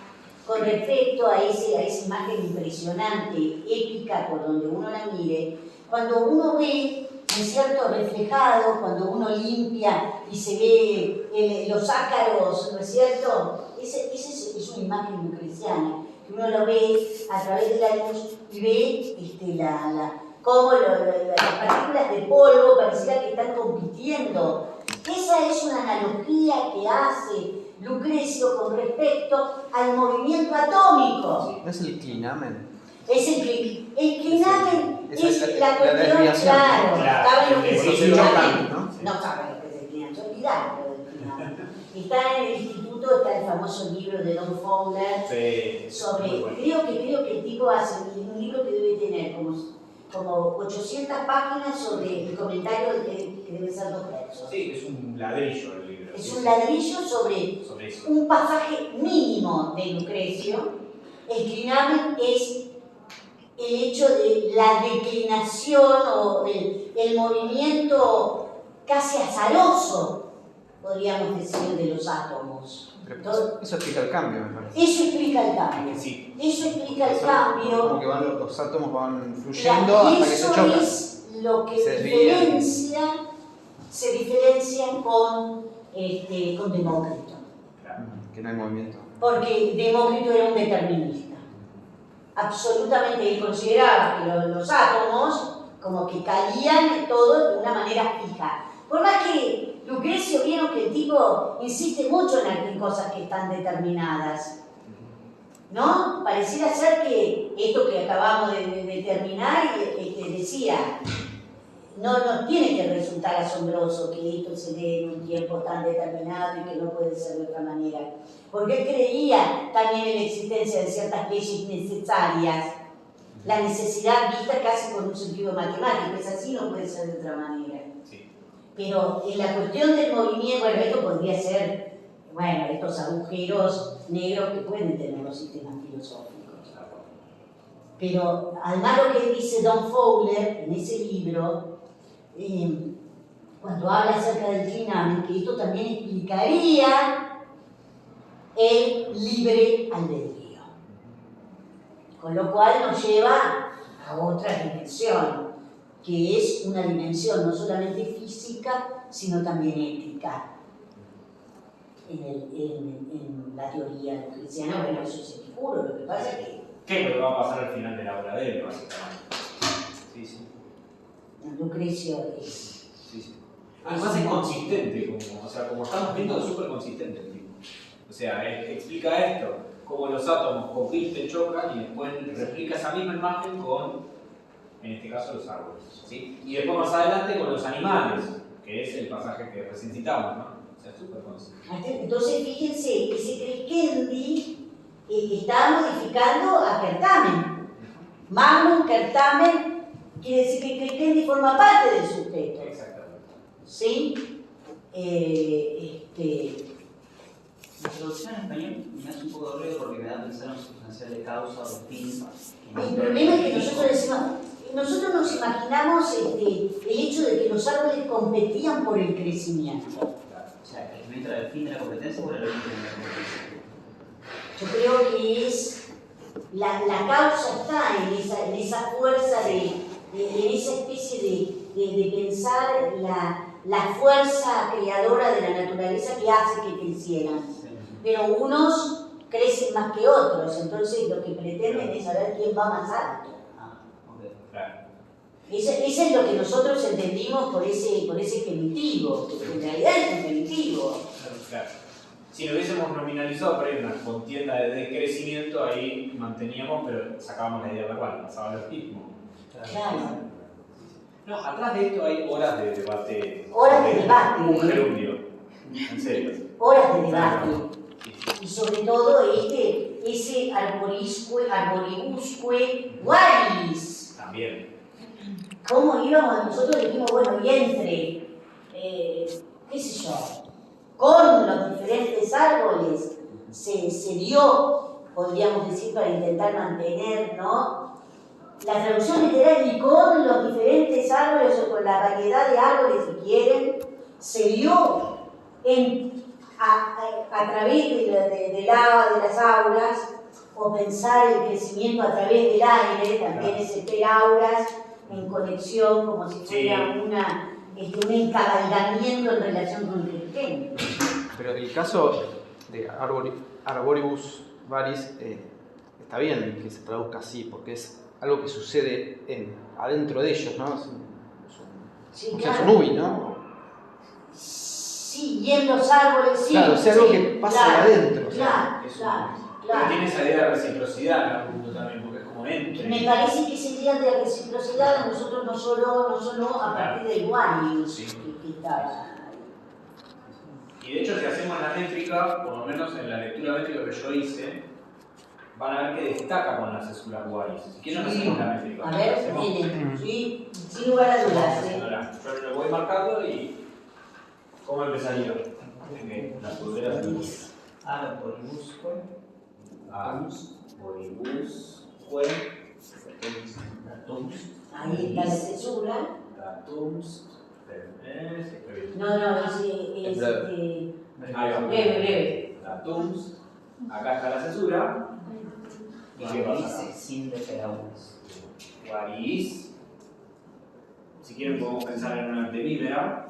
con respecto a esa imagen impresionante, épica, por donde uno la mire, cuando uno ve es cierto?, reflejado cuando uno limpia y se ve los ácaros, ¿no es cierto? Esa es una imagen lucreciana, que uno lo ve a través de la luz y ve cómo las partículas de polvo pareciera que están compitiendo. Esa es una analogía que hace Lucrecio con respecto al movimiento atómico. ¿No es el clinamen? Es el clinamen es la cuestión, desviación. claro, ¿saben lo que es el se clinamen? chocan, ¿no? No saben lo que es el clinamen, se olvidaron lo del clinamen. Está en el instituto, está el famoso libro de Don Fowler sobre, muy bueno. creo que el tipo hace un libro que debe tener como 800 páginas sobre el comentario que debe ser 2 versos. Sí, es un ladrillo el libro. Es un ladrillo sobre eso. un pasaje mínimo de Lucrecio. El clinamen es el hecho de la declinación o el movimiento casi azaroso, podríamos decir, de los átomos. Pero eso explica el cambio, me parece. Eso explica el cambio. Sí. Eso explica el cambio. Como que los átomos van fluyendo hasta que se chocan. Eso es lo que Se desvían. se diferencian con Demócrito. Que no hay movimiento. Porque Demócrito era un determinista. Absolutamente, él consideraba que los átomos como que caían todos de una manera fija. Por más que Lucrecio vieron que el tipo insiste mucho en cosas que están determinadas, ¿no? Pareciera ser que esto que acabamos de terminar, decía, no nos tiene que resultar asombroso que esto se dé en un tiempo tan determinado y que no puede ser de otra manera. Porque él creía también en la existencia de ciertas leyes necesarias, la necesidad vista casi con un sentido matemático, es así, no puede ser de otra manera. Sí. Pero en la cuestión del movimiento, bueno, esto podría ser, bueno, estos agujeros negros que pueden tener los sistemas filosóficos. Pero además lo que dice Don Fowler en ese libro, cuando habla acerca del clinamen, que esto también explicaría el libre albedrío. Con lo cual nos lleva a otra dimensión, que es una dimensión no solamente física, sino también ética. En la teoría cristiana, bueno, eso es Epicuro, lo que pasa es que ¿Qué es lo que va a pasar al final de la obra de él, básicamente? Sí. Lucrecio es... Sí. Además es consistente, como estamos viendo, es súper consistente el tipo. O sea, explica esto, como los átomos compiten, chocan y después replica esa misma imagen con, en este caso, los árboles. ¿Sí? Y después más adelante con los animales, que es el pasaje que recién citamos, ¿no? O sea, es súper consistente. Entonces, fíjense, ese Crescendi está modificando a Kertamen. Magnum Kertamen quiere decir que Crescendi forma parte del sujeto. Exactamente. ¿Sí? La traducción en español me hace un poco de ruido porque me da a pensar en sustancial de causa o de fin. El problema es que nosotros decimos, nosotros nos imaginamos el hecho de que los árboles competían por el crecimiento. O sea, el elemento del fin de la competencia o el elemento de la competencia. Yo creo que es la causa está en esa fuerza en esa especie de pensar la fuerza creadora de la naturaleza que hace que crecieran. Pero unos crecen más que otros, entonces lo que pretenden es saber quién va más alto. Claro. Eso es lo que nosotros entendimos por ese genitivo, que en realidad es un genitivo. Claro. Si lo hubiésemos nominalizado por ahí una contienda de crecimiento, ahí manteníamos, pero sacábamos la idea verbal, pasaba lo mismo. Claro. No, atrás de esto hay horas de debate. Horas de debate. Un gerundio. En serio. Horas de debate. Y sobre todo ese arboribusque guaris. También. ¿Cómo íbamos? Nosotros dijimos, bueno, y entre, qué sé yo, con los diferentes árboles se dio, podríamos decir, para intentar mantener, ¿no? La traducción literal, y con los diferentes árboles o con la variedad de árboles, si quieren, se dio a través de las auras, o pensar el crecimiento a través del aire, también ese per auras, en conexión, como si fuera un encabalgamiento en relación con el gen. Pero el caso de Arboribus varis está bien que se traduzca así, porque es algo que sucede adentro de ellos, ¿no? Sí, O sea, claro. es un ubi, ¿no? Sí, y en los árboles, sí. Claro, o sea, algo sí, que pasa claro, adentro. O sea, Claro, es un- claro, Pero claro. tiene esa idea de reciprocidad en algún punto también, porque es como entre. Me parece que esa idea de reciprocidad a nosotros no solo a partir del Warius, Sí. que estaba. Y de hecho, si hacemos la métrica, por lo menos en la lectura métrica que yo hice, van a ver que destaca con las césulas Waris. Si quieren, Sí. hacemos la métrica. A ver, Hacemos- tiene, sí, sin lugar a dudas. Haciéndola. Yo lo voy marcando y. ¿Cómo empezaría? La pulsera se Arboribusque. Arboribusque. Datums. Ahí está la cesura. Datums. No, es Ahí va. breve. Datums. Acá está la cesura. ¿Y qué pasa acá? Guaris sin deferaunes. Guaris. Si quieren podemos pensar en una antevímera.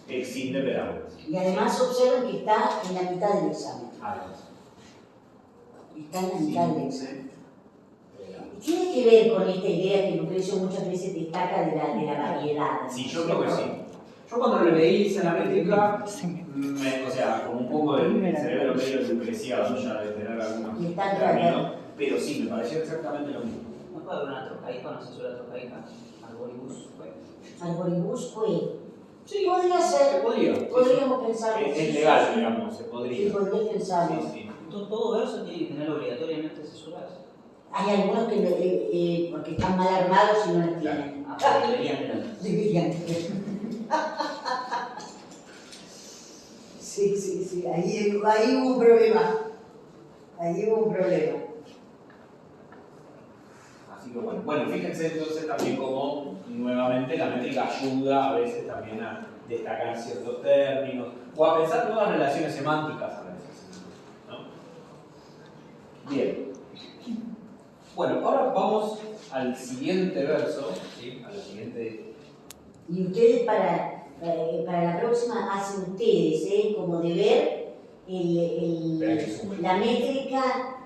Exin de pedagogos. Y además observen que está en la mitad del examen. Está en la mitad del examen. Y tiene que ver con esta idea que Lucrecio muchas veces destaca de la variedad. Sí, yo creo que sí. Yo cuando lo leí hice la métrica, o sea, con un poco del cerebro medio lucreciado, ya de tener algunos Y está términos, pero sí, me pareció exactamente lo mismo. ¿No puede haber una trocaica, una cesura trocaica? Arboribusque. Arboribusque. Sí, Podría se ser. podría. Sí, Podríamos pensar. sí. Es legal, digamos, se Sí, podría. podría pensarlo. Sí, sí. Todo verso tiene que tener obligatoriamente cesuras. Hay algunos que porque están mal armados y no las tienen. Ah, deberían tener. Deberían tener. Sí, ahí hubo un problema. Así que bueno, fíjense entonces también cómo nuevamente la métrica ayuda a veces también a destacar ciertos términos o a pensar nuevas relaciones semánticas a veces, ¿no? Bien. Bueno, ahora vamos al siguiente verso, ¿sí? A la siguiente. Y ustedes para la próxima hacen ustedes, como de ver la métrica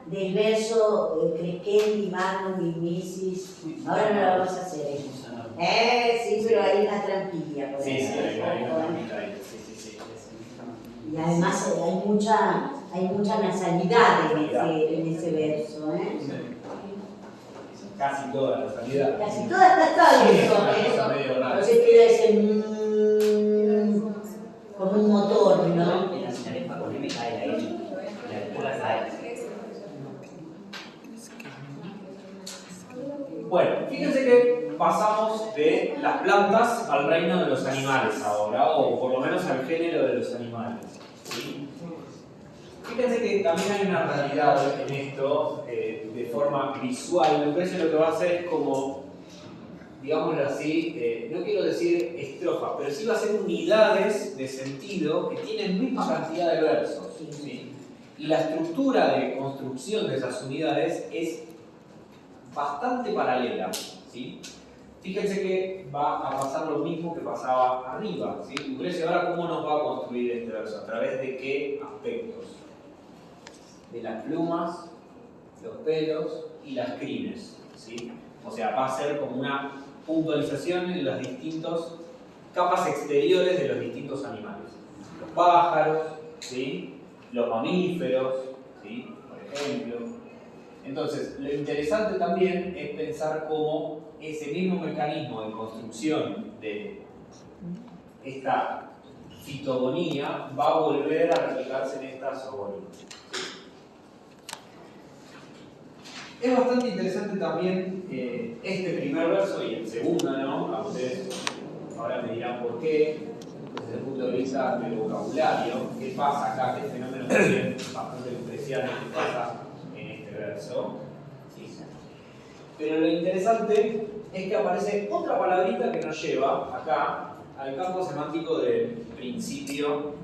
del verso Crescendi, Magnum y Mises. Ahora no la vamos a hacer. Sí, pero hay una trampilla. por Sí, ahí. hay una trampita ahí. Sí. Y además hay mucha nasalidad en ese verso. Casi toda la salida. Casi todas está Sí, bien, es una cosa medio rara. no se queda ese como un motor, ¿no? En la señal paconémica hay la L. La lectura es la L. Bueno, fíjense que pasamos de las plantas al reino de los animales ahora, o por lo menos al género de los animales. ¿Sí? Fíjense que también hay una realidad en esto, de forma visual. Lucrecio lo que va a hacer es como, digámoslo así, no quiero decir estrofas, pero sí va a ser unidades de sentido que tienen misma cantidad de versos. ¿Sí? Y la estructura de construcción de esas unidades es bastante paralela. ¿Sí? Fíjense que va a pasar lo mismo que pasaba arriba. ¿Sí? Lucrecio, ahora ¿cómo nos va a construir este verso? ¿A través de qué aspectos? De las plumas, los pelos y las crines. ¿Sí? O sea, va a ser como una puntualización en las distintas capas exteriores de los distintos animales. Los pájaros, ¿sí? Los mamíferos, ¿sí? Por ejemplo. Entonces, lo interesante también es pensar cómo ese mismo mecanismo de construcción de esta fitogonía va a volver a replicarse en esta zoonía. Es bastante interesante también este primer verso y el segundo, ¿no? A ustedes ahora me dirán por qué, desde el punto de vista del vocabulario, qué pasa acá, qué fenómeno también bastante lucreciano que pasa en este verso. ¿Sí? Pero lo interesante es que aparece otra palabrita que nos lleva acá al campo semántico del principio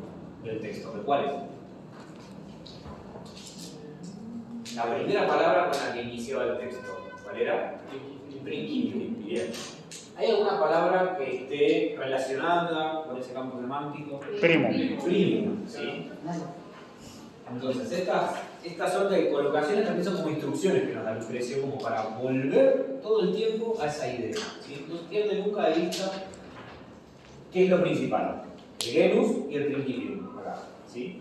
del texto. ¿De cuál es? La primera palabra con la que iniciaba el texto. ¿Cuál era? Principium. Bien. ¿Hay alguna palabra que esté relacionada con ese campo semántico? Primo. Primum, ¿sí? Entonces, estas son de colocaciones también son como instrucciones que nos da Lucrecio como para volver todo el tiempo a esa idea. ¿Sí? No se pierde nunca de vista qué es lo principal. El genus y el principium. Acá, ¿sí?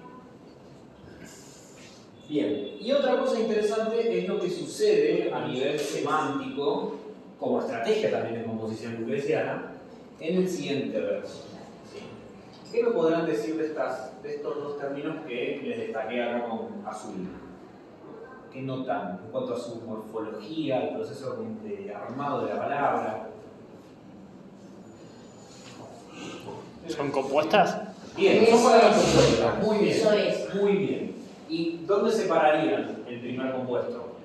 Bien, y otra cosa interesante es lo que sucede a nivel semántico, como estrategia también de composición lucreciana, en el siguiente verso. ¿Sí? ¿Qué me podrán decir de estos dos términos que les destaqué acá con azul? ¿Qué notan en cuanto a su morfología, el proceso de armado de la palabra? ¿Son compuestas? Bien, son palabras compuestas. Muy bien. Eso es. Muy bien. ¿Y dónde separarían el primer compuesto?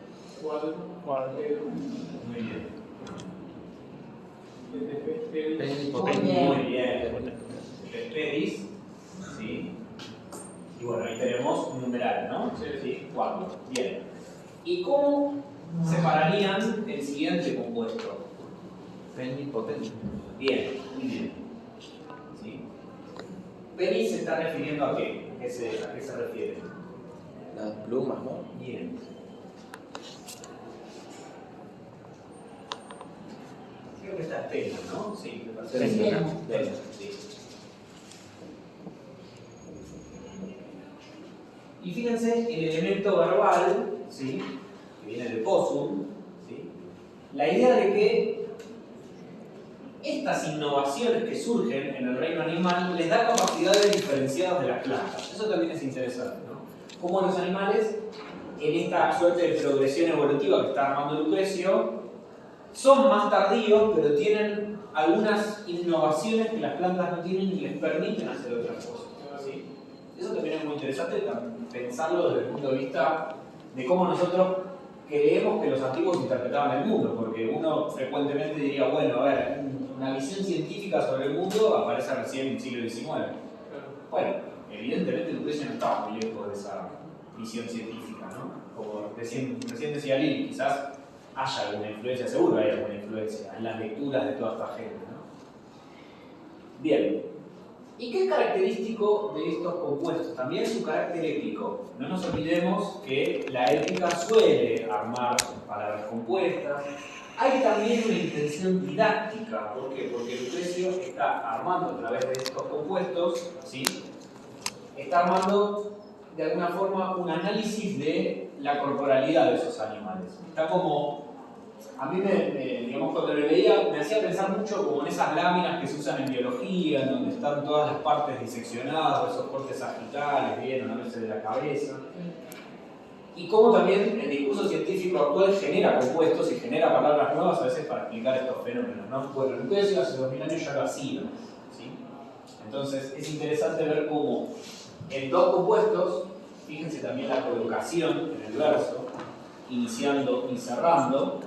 Muy bien. Muy bien. Pedis, ¿sí? Y bueno, ahí tenemos un numeral, ¿no? Sí. 4. Bien. ¿Y cómo separarían el siguiente compuesto? Penipotente. Bien, muy bien. ¿Sí? Penis se está refiriendo a qué? ¿A qué se refiere? Las plumas, ¿no? Bien. Creo que está pena, ¿no? Sí, me parece. Pena. Pena, sí. Y fíjense, el elemento verbal, ¿sí? Que viene del possum, ¿sí? La idea de que estas innovaciones que surgen en el reino animal les da capacidades diferenciadas de las plantas. Eso también es interesante, ¿no? Cómo los animales, en esta suerte de progresión evolutiva que está armando Lucrecio, son más tardíos, pero tienen algunas innovaciones que las plantas no tienen y les permiten hacer otras cosas. ¿Sí? Eso también es muy interesante pensarlo desde el punto de vista de cómo nosotros creemos que los antiguos interpretaban el mundo, porque uno frecuentemente diría, bueno, a ver, una visión científica sobre el mundo aparece recién en el siglo XIX. Bueno, evidentemente Lucrecio no estaba muy lejos de esa visión científica, ¿no? Como recién decía Lili, quizás haya alguna influencia, seguro hay alguna influencia en las lecturas de toda esta gente, ¿no? Bien, ¿y qué es característico de estos compuestos? También su carácter épico. No nos olvidemos que la épica suele armar palabras compuestas. Hay también una intención didáctica. ¿Por qué? Porque Lucrecio está armando a través de estos compuestos, ¿sí? Está armando de alguna forma un análisis de la corporalidad de esos animales. Está como, a mí digamos, cuando lo leía me hacía pensar mucho como en esas láminas que se usan en biología, en donde están todas las partes diseccionadas, esos cortes sagitales, bien, a veces de la cabeza. Y cómo también el discurso científico actual genera compuestos y genera palabras nuevas a veces para explicar estos fenómenos, ¿no? Bueno, Lucrecio hace 2000 años ya lo hacía, ¿sí? Entonces es interesante ver cómo en dos compuestos, fíjense también la colocación en el verso, iniciando y cerrando,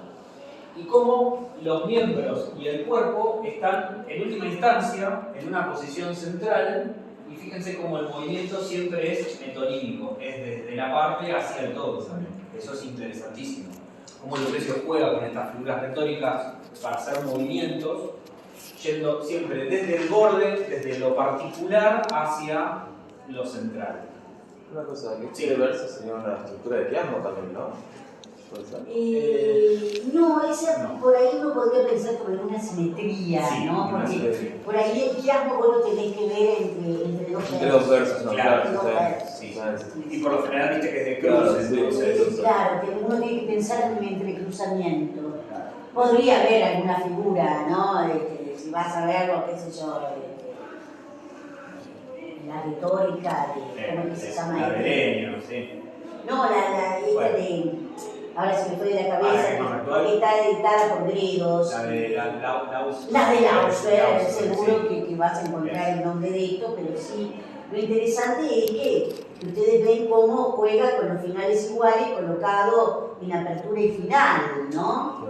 y cómo los miembros y el cuerpo están en última instancia en una posición central, y fíjense cómo el movimiento siempre es metonímico, es desde la parte hacia el todo también. Eso es interesantísimo. Cómo Lucrecio juega con estas figuras retóricas para hacer movimientos, yendo siempre desde el borde, desde lo particular hacia lo central. Una cosa, que Sí. este verso sería una estructura de piano también, ¿no? ¿Puede ser? No, esa, No. por ahí uno podría pensar como en una simetría, Sí, ¿no? una Porque simetría. por ahí el chiasmo vos lo tenés que ver entre dos Entre dos versos, ¿no? Claro, Claro, claro. Sí. claro. Y por lo general viste que es de Claro, cruz, sí, entonces. sí. Claro, que uno tiene que pensar en el entrecruzamiento. Podría haber alguna figura, ¿no? Si vas a ver algo, qué sé yo, la retórica de, ¿cómo es que se llama? La Berenio, sí. No, esta Bueno. de, ahora se me fue de la Ah, cabeza, ¿la que más actual? porque está editada por griegos. La de Laus. Las de Lausberg, Lausberg, seguro sí. que vas a encontrar el nombre de esto, pero sí, lo interesante es que ustedes ven cómo juega con los finales iguales colocado en apertura y final, ¿no?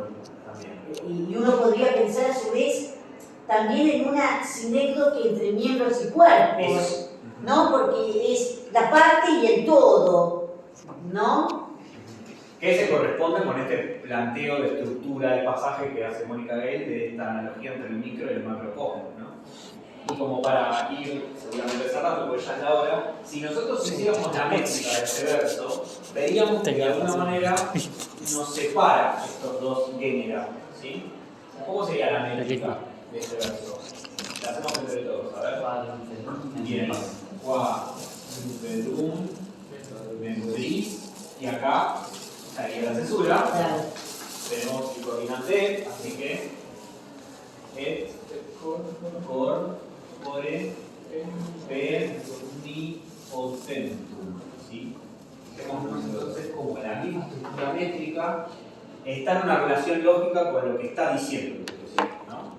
También. Y uno podría pensar a su vez también en una sinécdoque entre miembros y cuerpos, Eso. ¿no? Porque es la parte y el todo, ¿no? que se corresponde con este planteo de estructura de pasaje que hace Mónica Gale de esta analogía entre el micro y el macrocosmos, ¿no? Y como para ir seguramente cerrando, porque ya es la hora, si nosotros hiciéramos la métrica de este verso, veríamos que de alguna manera nos separa estos dos géneros, ¿sí? ¿Cómo sería la métrica de este verso? La hacemos entre todos, a ver. Bien, Quadrupedum, Membris, y acá estaría la cesura. Claro. Tenemos el coordinante, así que et corpore pernipotentum, ¿sí? Fijémonos entonces como la misma estructura métrica está en una relación lógica con lo que está diciendo, ¿no?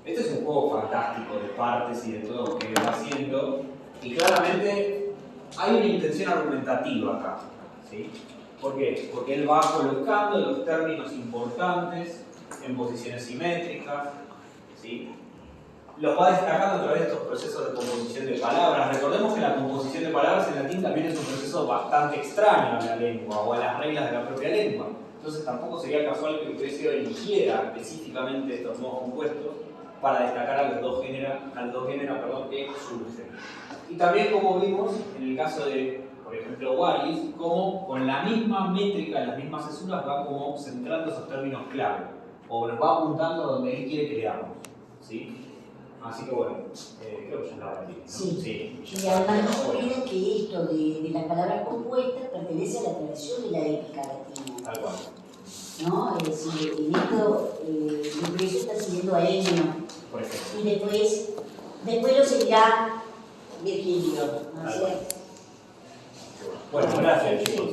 Este es un juego fantástico de partes y de todo lo que va haciendo, y claramente hay una intención argumentativa acá, ¿sí? ¿Por qué? Porque él va colocando los términos importantes en posiciones simétricas, ¿sí? Los va destacando a través de estos procesos de composición de palabras. Recordemos que la composición de palabras en latín también es un proceso bastante extraño a la lengua o a las reglas de la propia lengua. Entonces tampoco sería casual que Lucrecio eligiera específicamente estos nuevos compuestos para destacar a los dos géneros que surgen. Y también, como vimos en el caso de, por ejemplo, Wallis, como con la misma métrica, las mismas cesuras, va como centrando esos términos clave, o nos va apuntando a donde él quiere que leamos, ¿sí? Así que bueno, creo que ya la aquí, ¿no? Sí. Y además no se olviden que esto de las palabras compuestas pertenece a la tradición de la épica latina. Tal cual. ¿No? Es decir, en esto Lucrecio está siguiendo a Enio. Por ejemplo. Y después lo seguirá Virgilio, ¿no es cierto? Bueno, gracias chicos.